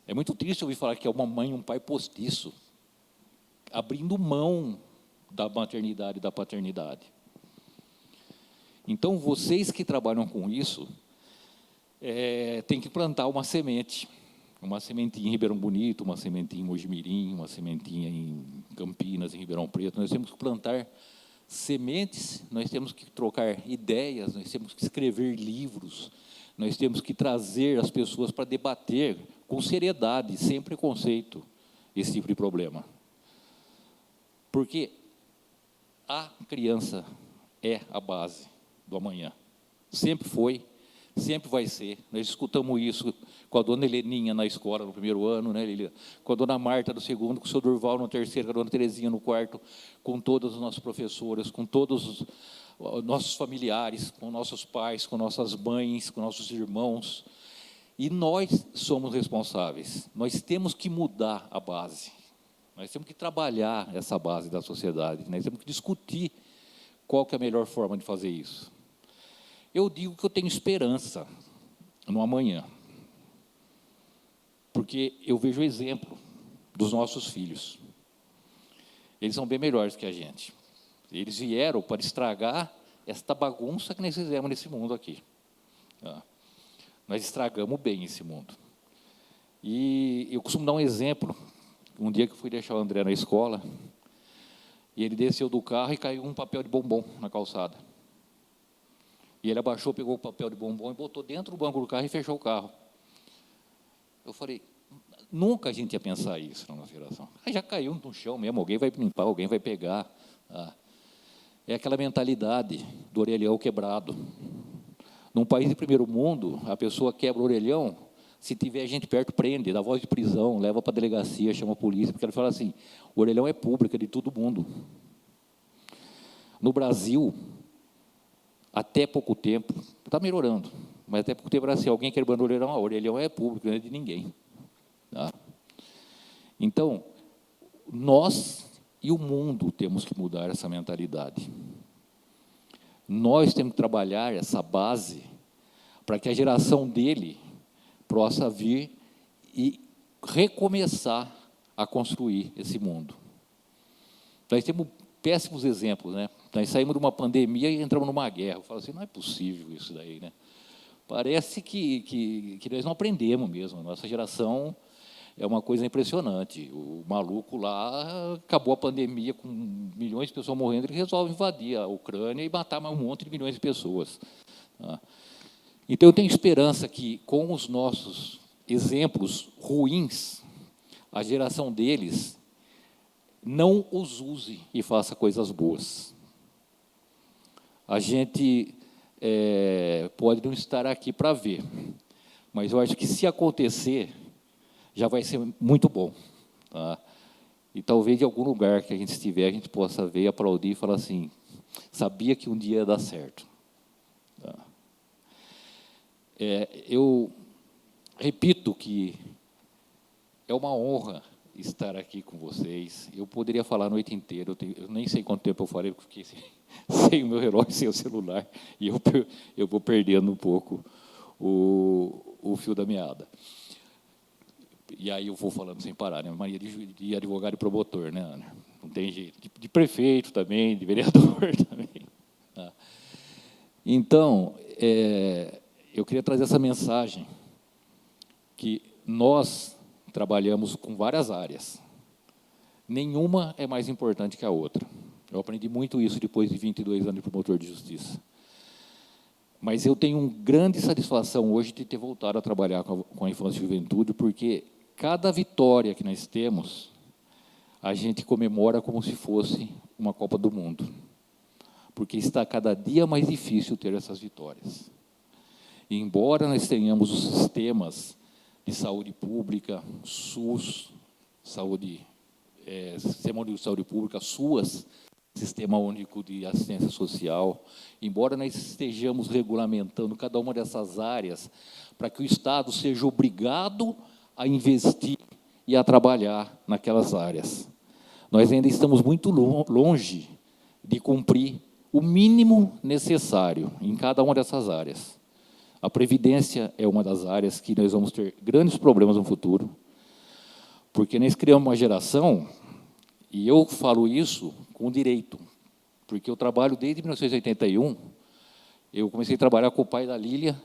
É muito triste ouvir falar que é uma mãe e um pai postiço, abrindo mão da maternidade e da paternidade. Então, vocês que trabalham com isso, têm que plantar uma sementinha em Ribeirão Bonito, uma sementinha em Mojimirim, uma sementinha em Campinas, em Ribeirão Preto. Nós temos que plantar sementes, nós temos que trocar ideias, nós temos que escrever livros, nós temos que trazer as pessoas para debater com seriedade, sem preconceito, esse tipo de problema. Porque a criança é a base do amanhã. Sempre foi, sempre vai ser. Nós escutamos isso com a dona Heleninha na escola, no primeiro ano, né, Lilia? Com a dona Marta no segundo, com o seu Durval no terceiro, com a dona Terezinha no quarto, com todas as nossas professoras, com todos os nossos familiares, com nossos pais, com nossas mães, com nossos irmãos. E nós somos responsáveis. Nós temos que mudar a base. Nós temos que trabalhar essa base da sociedade. Nós temos que discutir qual que é a melhor forma de fazer isso. Eu digo que eu tenho esperança no amanhã, porque eu vejo o exemplo dos nossos filhos. Eles são bem melhores que a gente. Eles vieram para estragar esta bagunça que nós fizemos nesse mundo aqui. Nós estragamos bem esse mundo. E eu costumo dar um exemplo. Um dia que eu fui deixar o André na escola, e ele desceu do carro e caiu um papel de bombom na calçada. E ele abaixou, pegou o papel de bombom e botou dentro do banco do carro e fechou o carro. Eu falei, nunca a gente ia pensar isso na nossa geração. Aí já caiu no chão mesmo, alguém vai limpar, alguém vai pegar. É aquela mentalidade do orelhão quebrado. Num país de primeiro mundo, a pessoa quebra o orelhão, se tiver gente perto, prende, dá voz de prisão, leva para a delegacia, chama a polícia, porque ela fala assim, o orelhão é público, é de todo mundo. No Brasil, até pouco tempo, está melhorando, mas até pouco tempo era assim, alguém quebrando o orelhão é público, não é de ninguém. Tá? Então, nós e o mundo temos que mudar essa mentalidade. Nós temos que trabalhar essa base para que a geração dele possa vir e recomeçar a construir esse mundo. Nós temos péssimos exemplos, né? Nós saímos de uma pandemia e entramos numa guerra. Eu falo assim, não é possível isso daí, né? Parece que nós não aprendemos mesmo. A nossa geração é uma coisa impressionante. O maluco lá acabou a pandemia com milhões de pessoas morrendo, ele resolve invadir a Ucrânia e matar mais um monte de milhões de pessoas. Tá? Então, eu tenho esperança que, com os nossos exemplos ruins, a geração deles não os use e faça coisas boas. A gente pode não estar aqui para ver, mas eu acho que, se acontecer, já vai ser muito bom. Tá? E talvez, em algum lugar que a gente estiver, a gente possa ver, aplaudir e falar assim, sabia que um dia ia dar certo. Tá? Eu repito que é uma honra estar aqui com vocês. Eu poderia falar a noite inteira, eu nem sei quanto tempo eu falei, porque fiquei sem o meu relógio, sem o celular, e eu vou perdendo um pouco o fio da meada. E aí eu vou falando sem parar, né? Maria de advogado e promotor, né, Ana? Não tem jeito. De prefeito também, de vereador também. Tá? Então, eu queria trazer essa mensagem, que nós trabalhamos com várias áreas. Nenhuma é mais importante que a outra. Eu aprendi muito isso depois de 22 anos de promotor de justiça. Mas eu tenho uma grande satisfação hoje de ter voltado a trabalhar com a infância e juventude, porque cada vitória que nós temos, a gente comemora como se fosse uma Copa do Mundo, porque está cada dia mais difícil ter essas vitórias. E, embora nós tenhamos os sistemas de saúde pública, SUS, Sistema Único de Saúde Pública, SUAS, Sistema Único de Assistência Social, embora nós estejamos regulamentando cada uma dessas áreas para que o Estado seja obrigado a investir e a trabalhar naquelas áreas, nós ainda estamos muito longe de cumprir o mínimo necessário em cada uma dessas áreas. A Previdência é uma das áreas que nós vamos ter grandes problemas no futuro, porque nós criamos uma geração, e eu falo isso com direito, porque eu trabalho desde 1981, eu comecei a trabalhar com o pai da Lília,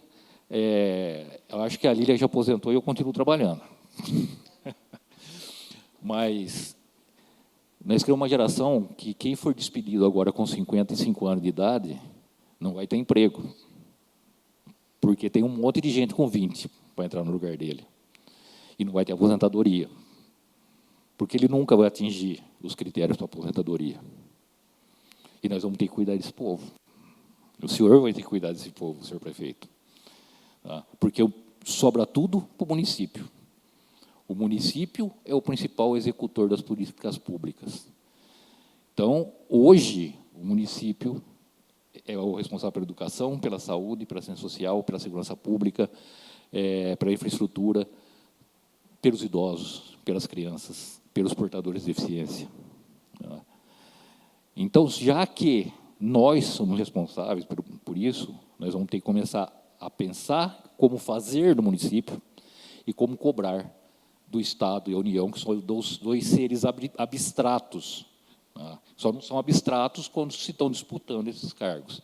eu acho que a Lília já aposentou e eu continuo trabalhando. Mas nós criamos uma geração que quem for despedido agora com 55 anos de idade não vai ter emprego, porque tem um monte de gente com 20 para entrar no lugar dele, e não vai ter aposentadoria, porque ele nunca vai atingir os critérios para aposentadoria. E nós vamos ter que cuidar desse povo. O senhor vai ter que cuidar desse povo, senhor prefeito. Tá? Porque sobra tudo para o município. O município é o principal executor das políticas públicas. Então, hoje, o município é o responsável pela educação, pela saúde, pela assistência social, pela segurança pública, pela infraestrutura, pelos idosos, pelas crianças, pelos portadores de deficiência. Então, já que nós somos responsáveis por isso, nós vamos ter que começar a pensar como fazer no município e como cobrar do Estado e a União, que são dois seres abstratos. Só não são abstratos quando se estão disputando esses cargos.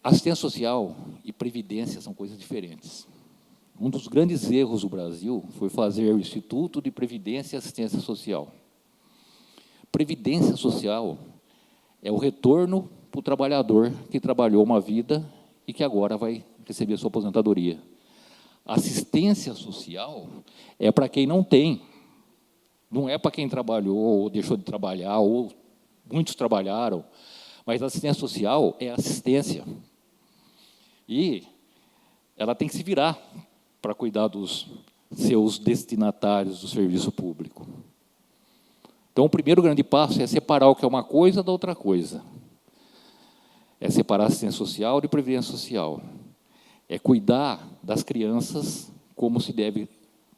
Assistência social e previdência são coisas diferentes. Um dos grandes erros do Brasil foi fazer o Instituto de Previdência e Assistência Social. Previdência social é o retorno para o trabalhador que trabalhou uma vida e que agora vai receber a sua aposentadoria. Assistência social é para quem não tem. Não é para quem trabalhou ou deixou de trabalhar, ou muitos trabalharam, mas a assistência social é assistência. E ela tem que se virar para cuidar dos seus destinatários do serviço público. Então, o primeiro grande passo é separar o que é uma coisa da outra coisa. É separar a assistência social de previdência social. É cuidar das crianças como se deve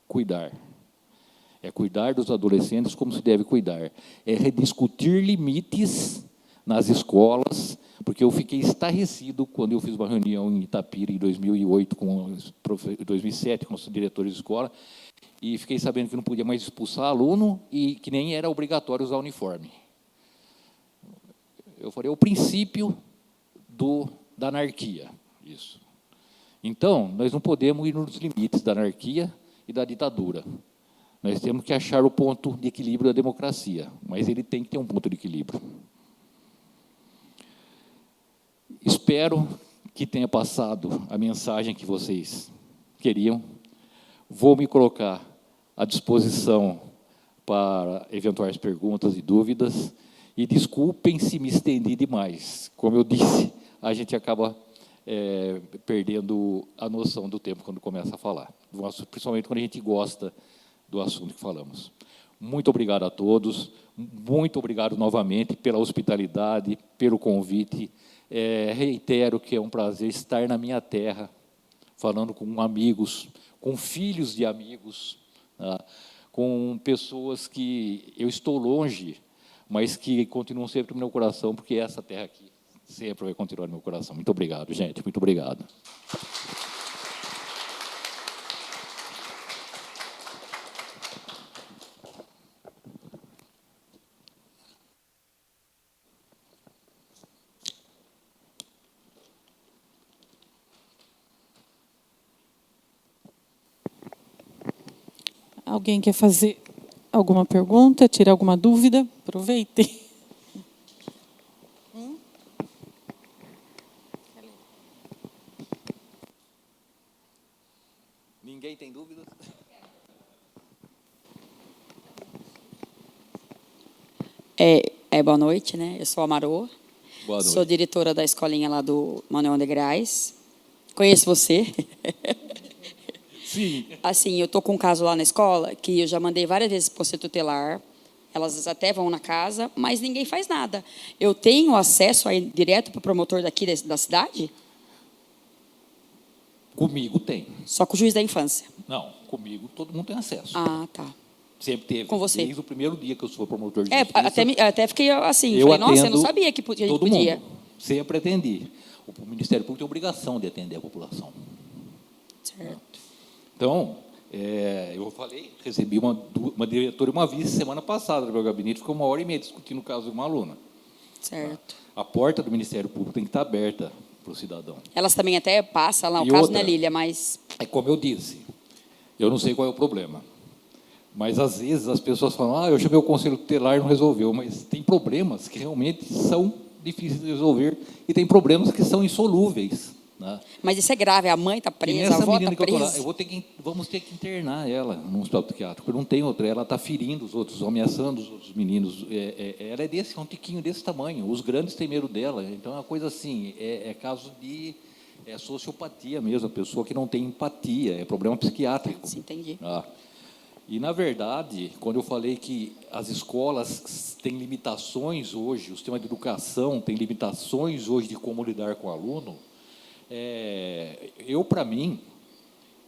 cuidar. É cuidar dos adolescentes como se deve cuidar. É rediscutir limites nas escolas, porque eu fiquei estarrecido quando eu fiz uma reunião em Itapira, em 2008, 2007, com os diretores de escola, e fiquei sabendo que não podia mais expulsar aluno e que nem era obrigatório usar uniforme. Eu falei, é o princípio da anarquia, isso. Então, nós não podemos ir nos limites da anarquia e da ditadura. Nós temos que achar o ponto de equilíbrio da democracia, mas ele tem que ter um ponto de equilíbrio. Espero que tenha passado a mensagem que vocês queriam. Vou me colocar à disposição para eventuais perguntas e dúvidas. E desculpem se me estendi demais. Como eu disse, a gente acaba perdendo a noção do tempo quando começa a falar, principalmente quando a gente gosta do assunto que falamos. Muito obrigado a todos, muito obrigado novamente pela hospitalidade, pelo convite. Reitero que é um prazer estar na minha terra, falando com amigos, com filhos de amigos, tá? Com pessoas que eu estou longe, mas que continuam sempre no meu coração, porque essa terra aqui sempre vai continuar no meu coração. Muito obrigado, gente, muito obrigado. Alguém quer fazer alguma pergunta, tirar alguma dúvida? Aproveitem. Ninguém tem dúvidas? Boa noite, né? Eu sou a Marô. Boa noite. Sou diretora da escolinha lá do Manuel de Grais. Conheço você. Sim. Assim, eu estou com um caso lá na escola que eu já mandei várias vezes para o Conselho Tutelar. Elas até vão na casa, mas ninguém faz nada. Eu tenho acesso aí direto para o promotor daqui da cidade? Comigo tem. Só com o juiz da infância. Não, comigo todo mundo tem acesso. Ah, tá. Sempre teve. Com você. Desde o primeiro dia que eu sou promotor de justiça. Até fiquei assim, eu falei, nossa, eu não atendo sabia que a gente todo podia. mundo. Sempre atendi. O Ministério Público tem obrigação de atender a população. Certo. Então, eu falei, recebi uma diretora e uma vice semana passada no meu gabinete, ficou 1h30 discutindo o caso de uma aluna. Certo. A porta do Ministério Público tem que estar aberta para o cidadão. Elas também até passam lá, o E caso outra, não é Lília, mas... É como eu disse, eu não sei qual é o problema, mas às vezes as pessoas falam, eu chamei o Conselho Tutelar e não resolveu, mas tem problemas que realmente são difíceis de resolver e tem problemas que são insolúveis. Né? Mas isso é grave, a mãe está E presa, a nessa avó menina está que eu tô lá, presa. vamos ter que internar ela num hospital psiquiátrico, não tem outra, ela está ferindo os outros, ameaçando os outros meninos, ela é um tiquinho desse tamanho, os grandes têm medo dela, então é uma coisa assim, caso de sociopatia mesmo, a pessoa que não tem empatia, é problema psiquiátrico. Sim, entendi. E, na verdade, quando eu falei que as escolas têm limitações hoje, o sistema de educação tem limitações hoje de como lidar com o aluno, para mim,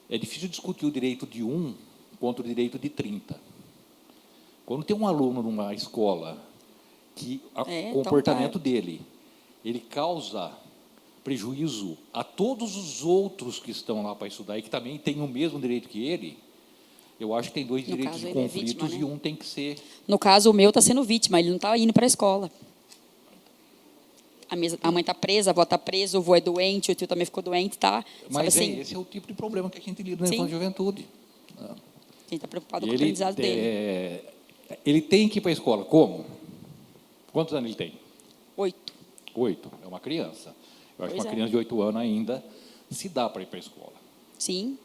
é difícil discutir o direito de 1 contra o direito de 30. Quando tem um aluno numa escola que o comportamento dele, ele causa prejuízo a todos os outros que estão lá para estudar e que também têm o mesmo direito que ele, eu acho que tem dois direitos de conflitos e um tem que ser... No caso, o meu está sendo vítima, ele não está indo para a escola. A mãe está presa, a avó está presa, o avô é doente, o tio também ficou doente, tá? Mas assim, esse é o tipo de problema que a gente lida na infância e juventude. A gente está preocupado com o aprendizado dele. Ele tem que ir para a escola. Como? Quantos anos ele tem? 8. 8. É uma criança. Eu acho que uma Pois criança de 8 anos ainda se dá para ir para a escola. Sim.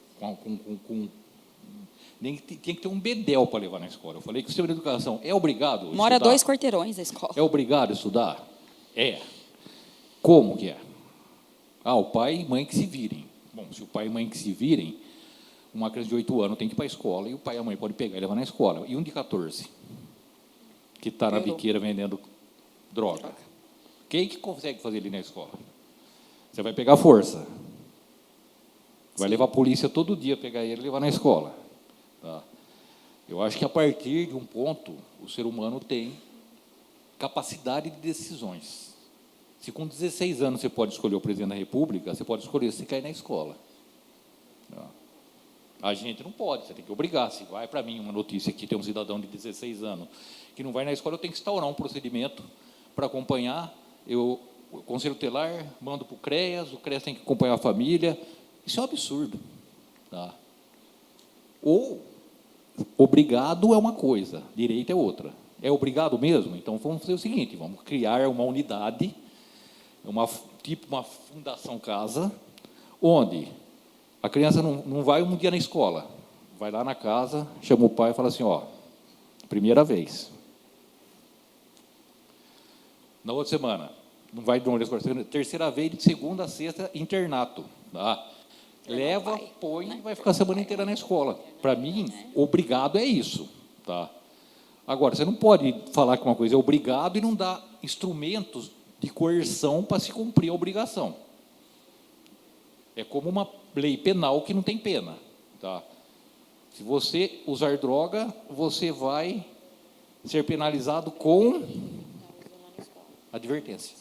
Tem que ter um bedel para levar na escola. Eu falei que o sistema de educação é obrigado a Mora estudar. 2 quarteirões da escola. É obrigado a estudar? É. Como que é? O pai e mãe que se virem. Bom, se o pai e mãe que se virem, uma criança de 8 anos tem que ir para a escola e o pai e a mãe podem pegar e levar na escola. E um de 14, que está na biqueira vendendo droga. Quem que consegue fazer ele na escola? Você vai pegar força. Vai levar a polícia todo dia, pegar ele e levar na escola. Tá? Eu acho que, a partir de um ponto, o ser humano tem capacidade de decisões. Se com 16 anos você pode escolher o presidente da República, você pode escolher se cair na escola. A gente não pode, você tem que obrigar. Se vai para mim uma notícia que tem um cidadão de 16 anos que não vai na escola, eu tenho que instaurar um procedimento para acompanhar. O Conselho Tutelar manda para o CREAS tem que acompanhar a família. Isso é um absurdo. Tá? Ou, obrigado é uma coisa, direito é outra. É obrigado mesmo? Então, vamos fazer o seguinte, vamos criar uma unidade, tipo uma fundação casa, onde a criança não vai um dia na escola, vai lá na casa, chama o pai e fala assim, ó, primeira vez. Na outra semana, não vai de uma vez na escola, terceira vez, de segunda a sexta, internato. Tá? Leva, põe e vai ficar a semana inteira na escola. Para mim, obrigado é isso. Tá? Agora, você não pode falar que uma coisa é obrigado e não dar instrumentos de coerção para se cumprir a obrigação. É como uma lei penal que não tem pena. Tá? Se você usar droga, você vai ser penalizado com advertência.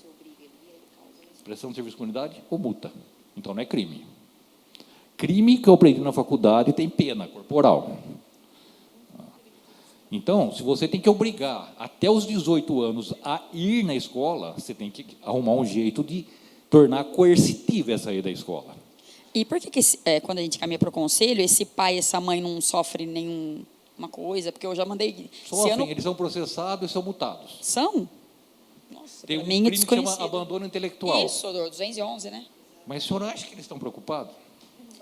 Prestação de serviço de comunidade ou multa. Então, não é crime. Crime que eu aprendi na faculdade tem pena corporal. Então, se você tem que obrigar até os 18 anos a ir na escola, você tem que arrumar um jeito de tornar coercitiva essa ida da escola. E por que quando a gente caminha para o conselho, esse pai e essa mãe não sofrem nenhuma coisa? Porque eu já mandei... Sofrem, eles são processados e são multados. São? Nossa, tem um crime crime que chama abandono intelectual. Isso, 211, né? Mas o senhor acha que eles estão preocupados?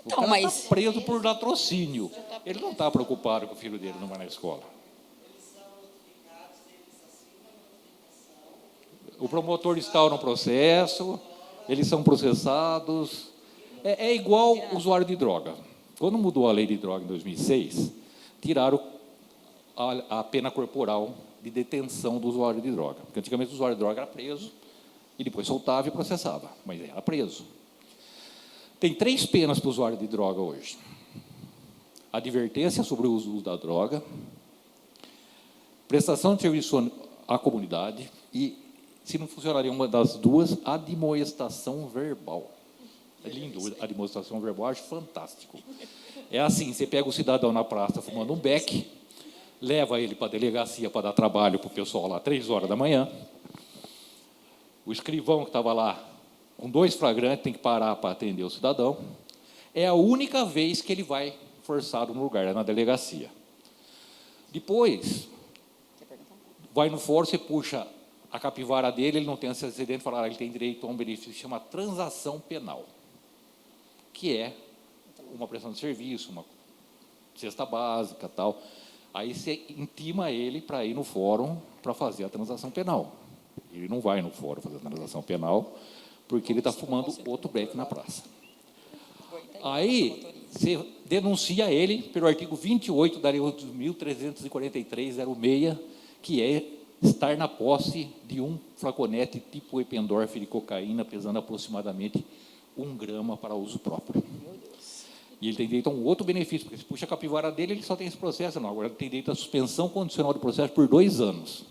O Não, cara mas... está preso por latrocínio. Ele não está preocupado que o filho dele não vai na escola. O promotor instaura um processo, eles são processados. É igual usuário de droga. Quando mudou a lei de droga em 2006, tiraram a pena corporal de detenção do usuário de droga. Porque antigamente o usuário de droga era preso, e depois soltava e processava, mas era preso. Tem 3 penas para o usuário de droga hoje. Advertência sobre o uso da droga, prestação de serviço à comunidade e, se não funcionaria uma das duas, admoestação verbal. É lindo, a admoestação verbal, eu acho fantástico. É assim, você pega o cidadão na praça fumando um beck, leva ele para a delegacia para dar trabalho para o pessoal lá, 3 horas da manhã. O escrivão que estava lá, com 2 flagrantes, tem que parar para atender o cidadão. É a única vez que ele vai forçado no lugar, é na delegacia. Depois, vai no fórum, você puxa a capivara dele, ele não tem antecedente, fala, ele tem direito a um benefício que chama transação penal, que é uma prestação de serviço, uma cesta básica, tal. Aí você intima ele para ir no fórum para fazer a transação penal. Ele não vai no fórum fazer a transação penal, porque ele está fumando outro beck na praça. Aí você denuncia ele pelo artigo 28 da Lei 8.343/06, que é estar na posse de um flaconete tipo Eppendorf de cocaína, pesando aproximadamente 1 grama para uso próprio. E ele tem direito a um outro benefício, porque se puxa a capivara dele, ele só tem esse processo, não. Agora ele tem direito à suspensão condicional do processo por 2 anos.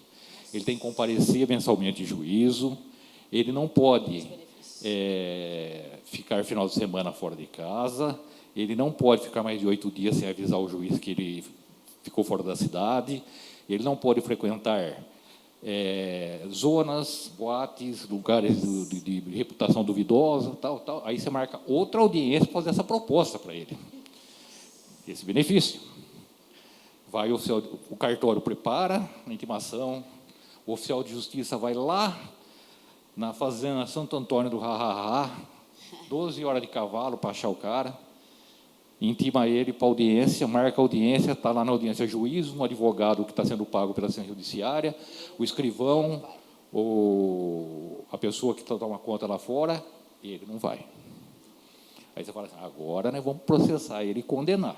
Ele tem que comparecer mensalmente em juízo, ele não pode ficar final de semana fora de casa, ele não pode ficar mais de 8 dias sem avisar o juiz que ele ficou fora da cidade, ele não pode frequentar zonas, boates, lugares de reputação duvidosa, tal, tal. Aí você marca outra audiência para fazer essa proposta para ele. Esse benefício. Vai o cartório prepara a intimação, o oficial de justiça vai lá na fazenda Santo Antônio do Rarará, 12 horas de cavalo para achar o cara, intima ele para audiência, marca a audiência, está lá na audiência juiz, um advogado que está sendo pago pela assistência judiciária, o escrivão, ou a pessoa que toma conta lá fora, e ele não vai. Aí você fala assim, agora nós vamos processar ele e condenar.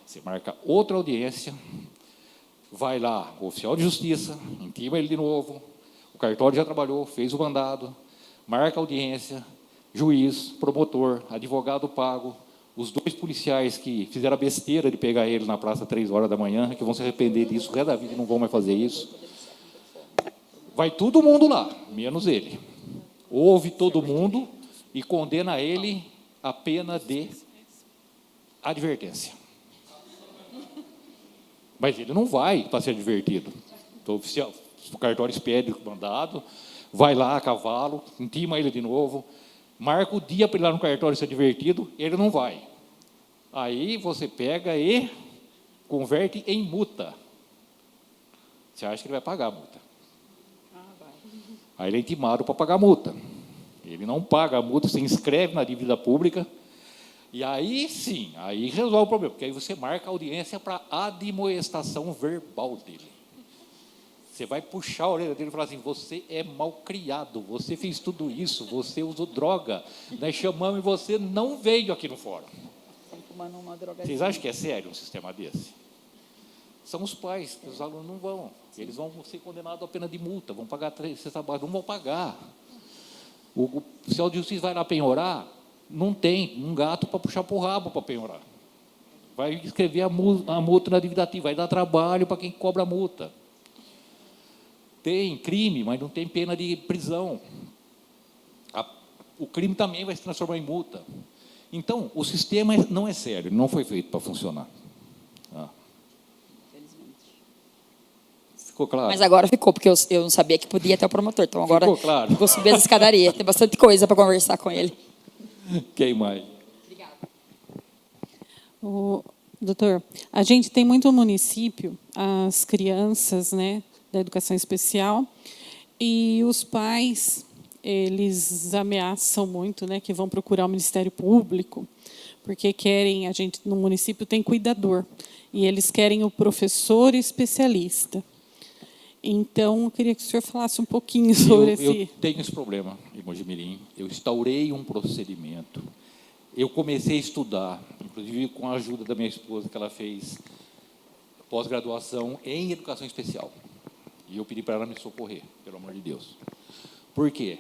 Você marca outra audiência, vai lá, o oficial de justiça, intima ele de novo, o cartório já trabalhou, fez o mandado, marca a audiência, juiz, promotor, advogado pago, os 2 policiais que fizeram a besteira de pegar ele na praça 3 horas da manhã, que vão se arrepender disso, o resto da vida e não vão mais fazer isso. Vai todo mundo lá, menos ele. Ouve todo mundo e condena ele a pena de advertência. Mas ele não vai para ser advertido. Então, o cartório expede o mandado, vai lá a cavalo, intima ele de novo, marca o dia para ir lá no cartório ser advertido, ele não vai. Aí você pega e converte em multa. Você acha que ele vai pagar a multa? Aí ele é intimado para pagar a multa. Ele não paga a multa, se inscreve na dívida pública, e aí sim, aí resolve o problema, porque aí você marca a audiência para admoestação verbal dele. Você vai puxar a orelha dele e falar assim, você é malcriado, você fez tudo isso, você usou droga, nós chamamos e você não veio aqui no fórum. Vocês acham que é sério um sistema desse? São os pais, os alunos não vão. Eles vão ser condenados à pena de multa, vão pagar 3 cestas básicas, não vão pagar. O oficial de justiça vai lá penhorar, não tem um gato para puxar para o rabo para penhorar. Vai escrever a multa na dívida ativa, vai dar trabalho para quem cobra a multa. Tem crime, mas não tem pena de prisão. O crime também vai se transformar em multa. Então, o sistema não é sério, não foi feito para funcionar. Ficou claro? Mas agora ficou, porque eu não sabia que podia ter o promotor. Então agora Ficou claro. vou subir as escadarias. Tem bastante coisa para conversar com ele. Quem mais? Doutor, a gente tem muito no município as crianças, né, da educação especial, e os pais, eles ameaçam muito, né, que vão procurar o Ministério Público, porque querem, a gente no município tem cuidador, e eles querem o professor especialista. Então, eu queria que o senhor falasse um pouquinho sobre esse... Eu tenho esse problema em Mojimirim. Eu instaurei um procedimento. Eu comecei a estudar, inclusive com a ajuda da minha esposa, que ela fez pós-graduação em educação especial. E eu pedi para ela me socorrer, pelo amor de Deus. Por quê?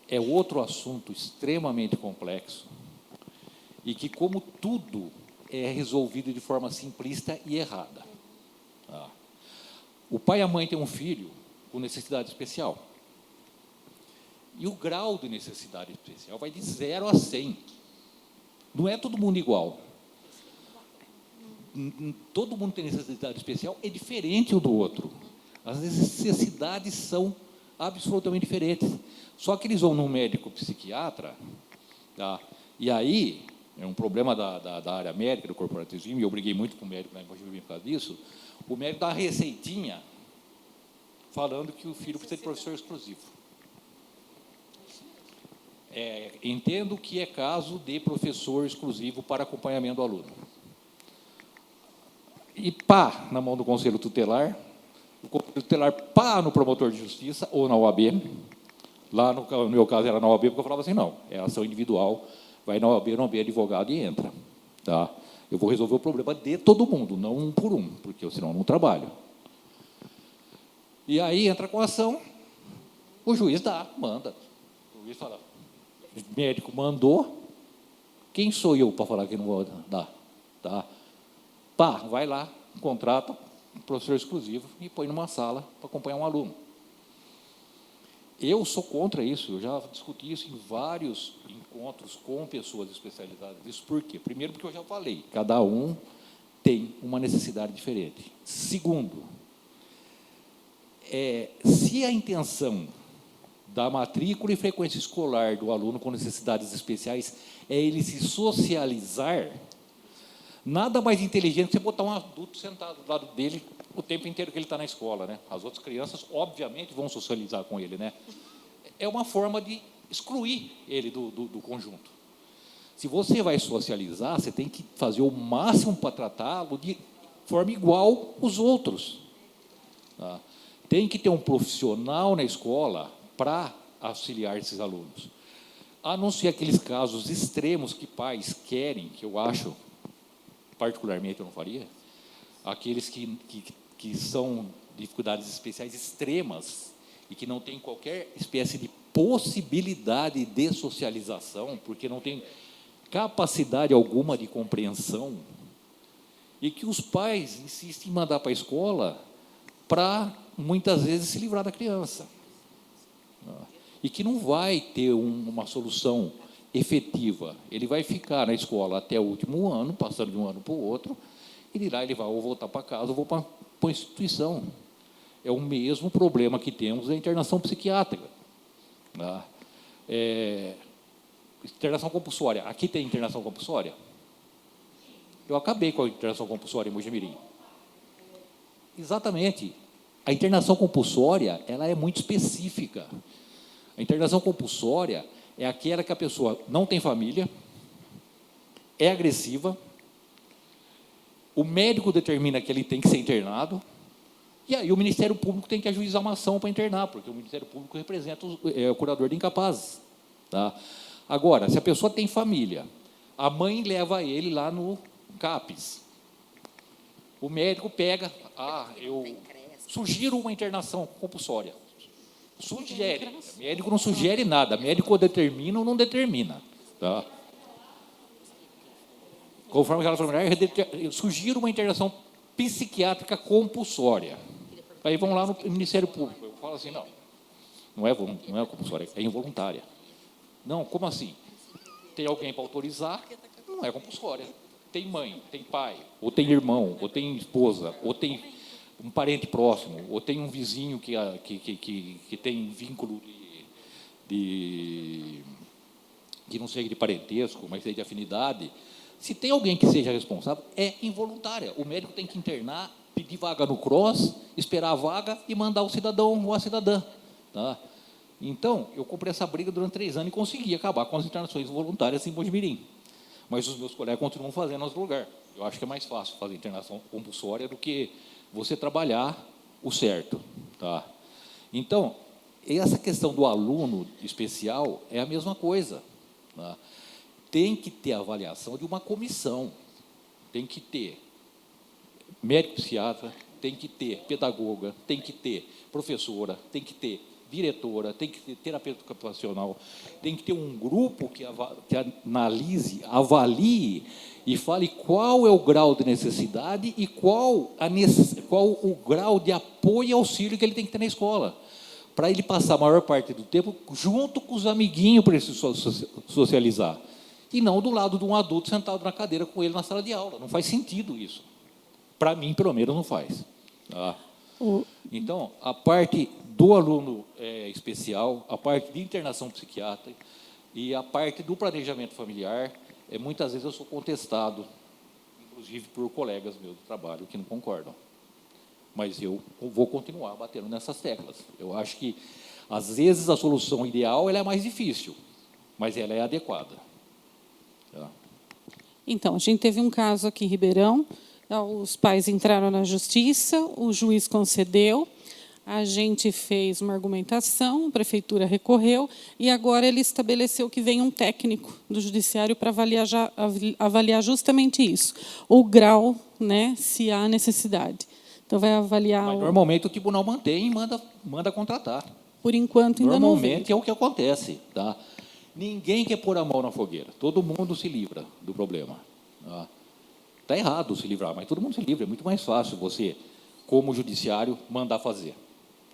É outro assunto extremamente complexo e que, como tudo, é resolvido de forma simplista e errada. O pai e a mãe têm um filho com necessidade especial. E o grau de necessidade especial vai de 0 a 100. Não é todo mundo igual. Todo mundo tem necessidade especial, é diferente um do outro. As necessidades são absolutamente diferentes. Só que eles vão num médico psiquiatra, tá? E aí, é um problema da área médica, do corporativismo, e eu briguei muito com o médico, né, por causa disso. O médico dá uma receitinha falando que o filho precisa de professor exclusivo. Entendo que é caso de professor exclusivo para acompanhamento do aluno. E pá, na mão do conselho tutelar, o conselho tutelar pá no promotor de justiça ou na OAB. Lá, no meu caso, era na OAB, porque eu falava assim, não, é ação individual, vai na OAB, não é advogado e entra. Tá? Eu vou resolver o problema de todo mundo, não um por um, porque senão eu não trabalho. E aí entra com a ação, o juiz manda. O juiz fala, o médico mandou, quem sou eu para falar que não vou dar? Tá? Pá, vai lá, contrata um professor exclusivo e põe numa sala para acompanhar um aluno. Eu sou contra isso, eu já discuti isso em vários encontros com pessoas especializadas. Isso por quê? Primeiro, porque eu já falei, cada um tem uma necessidade diferente. Segundo, se a intenção da matrícula e frequência escolar do aluno com necessidades especiais é ele se socializar, nada mais inteligente que você botar um adulto sentado do lado dele o tempo inteiro que ele está na escola, né? As outras crianças, obviamente, vão socializar com ele, né? É uma forma de excluir ele do conjunto. Se você vai socializar, você tem que fazer o máximo para tratá-lo de forma igual aos outros. Tá? Tem que ter um profissional na escola para auxiliar esses alunos. A não ser aqueles casos extremos que pais querem, que eu acho, particularmente eu não faria, aqueles que são dificuldades especiais extremas e que não têm qualquer espécie de possibilidade de socialização, porque não tem capacidade alguma de compreensão, e que os pais insistem em mandar para a escola para, muitas vezes, se livrar da criança. e que não vai ter uma solução efetiva. Ele vai ficar na escola até o último ano, passando de um ano para o outro, e de lá ele vai ou voltar para casa ou vou para a instituição. É o mesmo problema que temos na internação psiquiátrica. Tá? Internação compulsória. Aqui tem internação compulsória? Eu acabei com a internação compulsória em Mojimirim. Exatamente. A internação compulsória, ela é muito específica. A internação compulsória é aquela que a pessoa não tem família, é agressiva, o médico determina que ele tem que ser internado, e aí o Ministério Público tem que ajuizar uma ação para internar, porque o Ministério Público representa o curador de incapazes. Tá? Agora, se a pessoa tem família, a mãe leva ele lá no CAPES, o médico pega, eu sugiro uma internação compulsória. Sugere. O médico não sugere nada. O médico determina ou não determina. Tá? Conforme ela falou, eu sugiro uma internação psiquiátrica compulsória. Aí vão lá no Ministério Público. Eu falo assim, não é compulsória, é involuntária. Não, como assim? Tem alguém para autorizar, não é compulsória. Tem mãe, tem pai, ou tem irmão, ou tem esposa, ou tem um parente próximo, ou tem um vizinho que tem vínculo que não seja de parentesco, mas seja de afinidade. Se tem alguém que seja responsável, é involuntária. O médico tem que internar, pedir vaga no CROSS, esperar a vaga e mandar o cidadão ou a cidadã. Tá? Então, eu comprei essa briga durante 3 anos e consegui acabar com as internações voluntárias em Mojimirim. Mas os meus colegas continuam fazendo no outro lugar. Eu acho que é mais fácil fazer internação compulsória do que você trabalhar o certo. Tá? Então, essa questão do aluno especial é a mesma coisa. Tá? Tem que ter avaliação de uma comissão, tem que ter médico psiquiatra, tem que ter pedagoga, tem que ter professora, tem que ter diretora, tem que ter terapeuta ocupacional, tem que ter um grupo que analise, avalie e fale qual é o grau de necessidade e qual o grau de apoio e auxílio que ele tem que ter na escola, para ele passar a maior parte do tempo junto com os amiguinhos para ele se socializar. E não do lado de um adulto sentado na cadeira com ele na sala de aula. Não faz sentido isso. Para mim, pelo menos, não faz. Tá? Então, a parte do aluno especial, a parte de internação psiquiátrica e a parte do planejamento familiar, muitas vezes eu sou contestado, inclusive por colegas meus do trabalho que não concordam. Mas eu vou continuar batendo nessas teclas. Eu acho que, às vezes, a solução ideal ela é mais difícil, mas ela é adequada. Tá? Então, a gente teve um caso aqui em Ribeirão, os pais entraram na justiça, o juiz concedeu, a gente fez uma argumentação, a prefeitura recorreu, e agora ele estabeleceu que vem um técnico do judiciário para avaliar justamente isso, o grau, né, se há necessidade. Então, vai avaliar... Mas, normalmente, o tribunal mantém e manda contratar. Por enquanto, ainda não veio. Normalmente, é o que acontece. Tá? Ninguém quer pôr a mão na fogueira. Todo mundo se livra do problema. Está errado se livrar, mas todo mundo se livra. É muito mais fácil você, como judiciário, mandar fazer.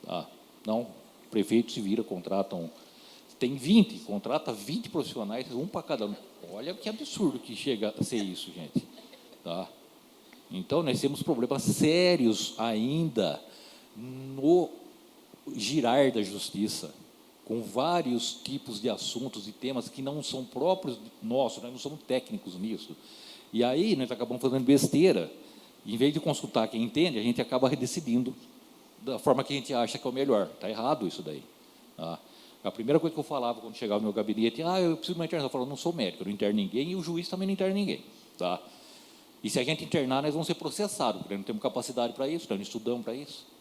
Tá? Não, o prefeito se vira, contratam... Tem 20, contrata 20 profissionais, um para cada um. Olha que absurdo que chega a ser isso, gente. Tá? Então, nós temos problemas sérios ainda no girar da justiça, com vários tipos de assuntos e temas que não são próprios nossos, nós não somos técnicos nisso. E aí nós acabamos fazendo besteira. Em vez de consultar quem entende, a gente acaba decidindo da forma que a gente acha que é o melhor. Está errado isso daí. Tá? A primeira coisa que eu falava quando chegava no meu gabinete, eu preciso de uma internação. Eu falava, não sou médico, eu não interno ninguém, e o juiz também não interna ninguém. Tá? E se a gente internar, nós vamos ser processados, porque nós não temos capacidade para isso, nós não estudamos para isso.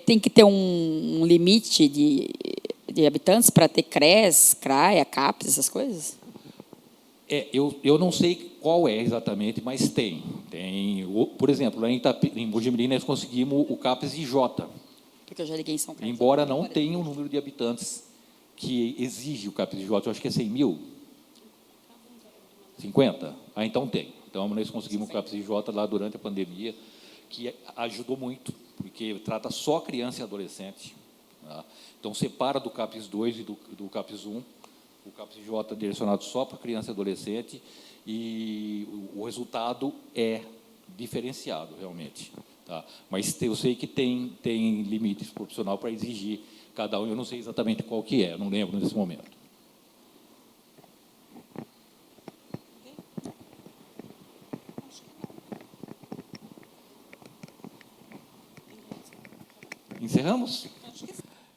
Tem que ter um limite de habitantes para ter CRES, CRAIA, CAPES, essas coisas? Eu não sei qual é exatamente, mas tem. Por exemplo, lá em Mojimirim nós conseguimos o CAPES IJ, porque eu já liguei em São Carlos. Embora não tenha o número de habitantes que exige o CAPS J, eu acho que é 100 mil. 50? Ah, então tem. Então, nós conseguimos o CAPS J lá durante a pandemia, que ajudou muito, porque trata só criança e adolescente. Tá? Então, separa do CAPS 2 e do CAPS 1, o CAPS J direcionado só para criança e adolescente, e o resultado é diferenciado, realmente. Tá? Mas eu sei que tem limites profissional para exigir cada um, eu não sei exatamente qual que é, não lembro nesse momento. Encerramos?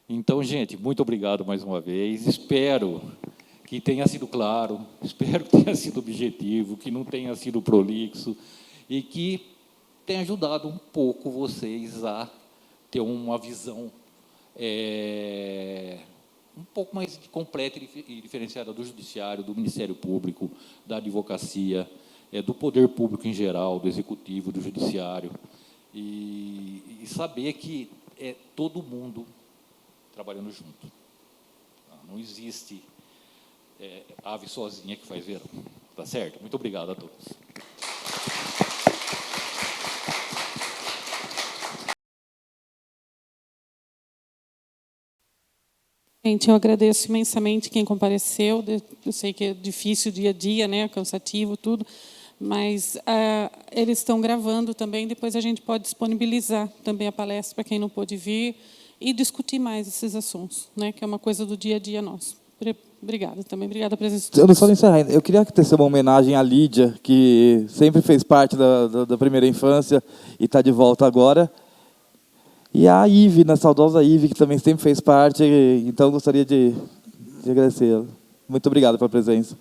Então, gente, muito obrigado mais uma vez. Espero que tenha sido claro, espero que tenha sido objetivo, que não tenha sido prolixo e que tenha ajudado um pouco vocês a ter uma visão um pouco mais completa e diferenciada do Judiciário, do Ministério Público, da Advocacia, do Poder Público em geral, do Executivo, do Judiciário, e saber que é todo mundo trabalhando junto. Não existe ave sozinha que faz verão. Tá certo? Muito obrigado a todos. Gente, eu agradeço imensamente quem compareceu. Eu sei que é difícil o dia a dia, né, cansativo, tudo, mas eles estão gravando também. Depois a gente pode disponibilizar também a palestra para quem não pôde vir e discutir mais esses assuntos, né, que é uma coisa do dia a dia nosso. Obrigada também, obrigada a presença de todos. Eu só encerrar, eu queria tecer uma homenagem à Lídia, que sempre fez parte da primeira infância e está de volta agora. E a Ive, a saudosa Ive, que também sempre fez parte, então gostaria de agradecê-la. Muito obrigado pela presença.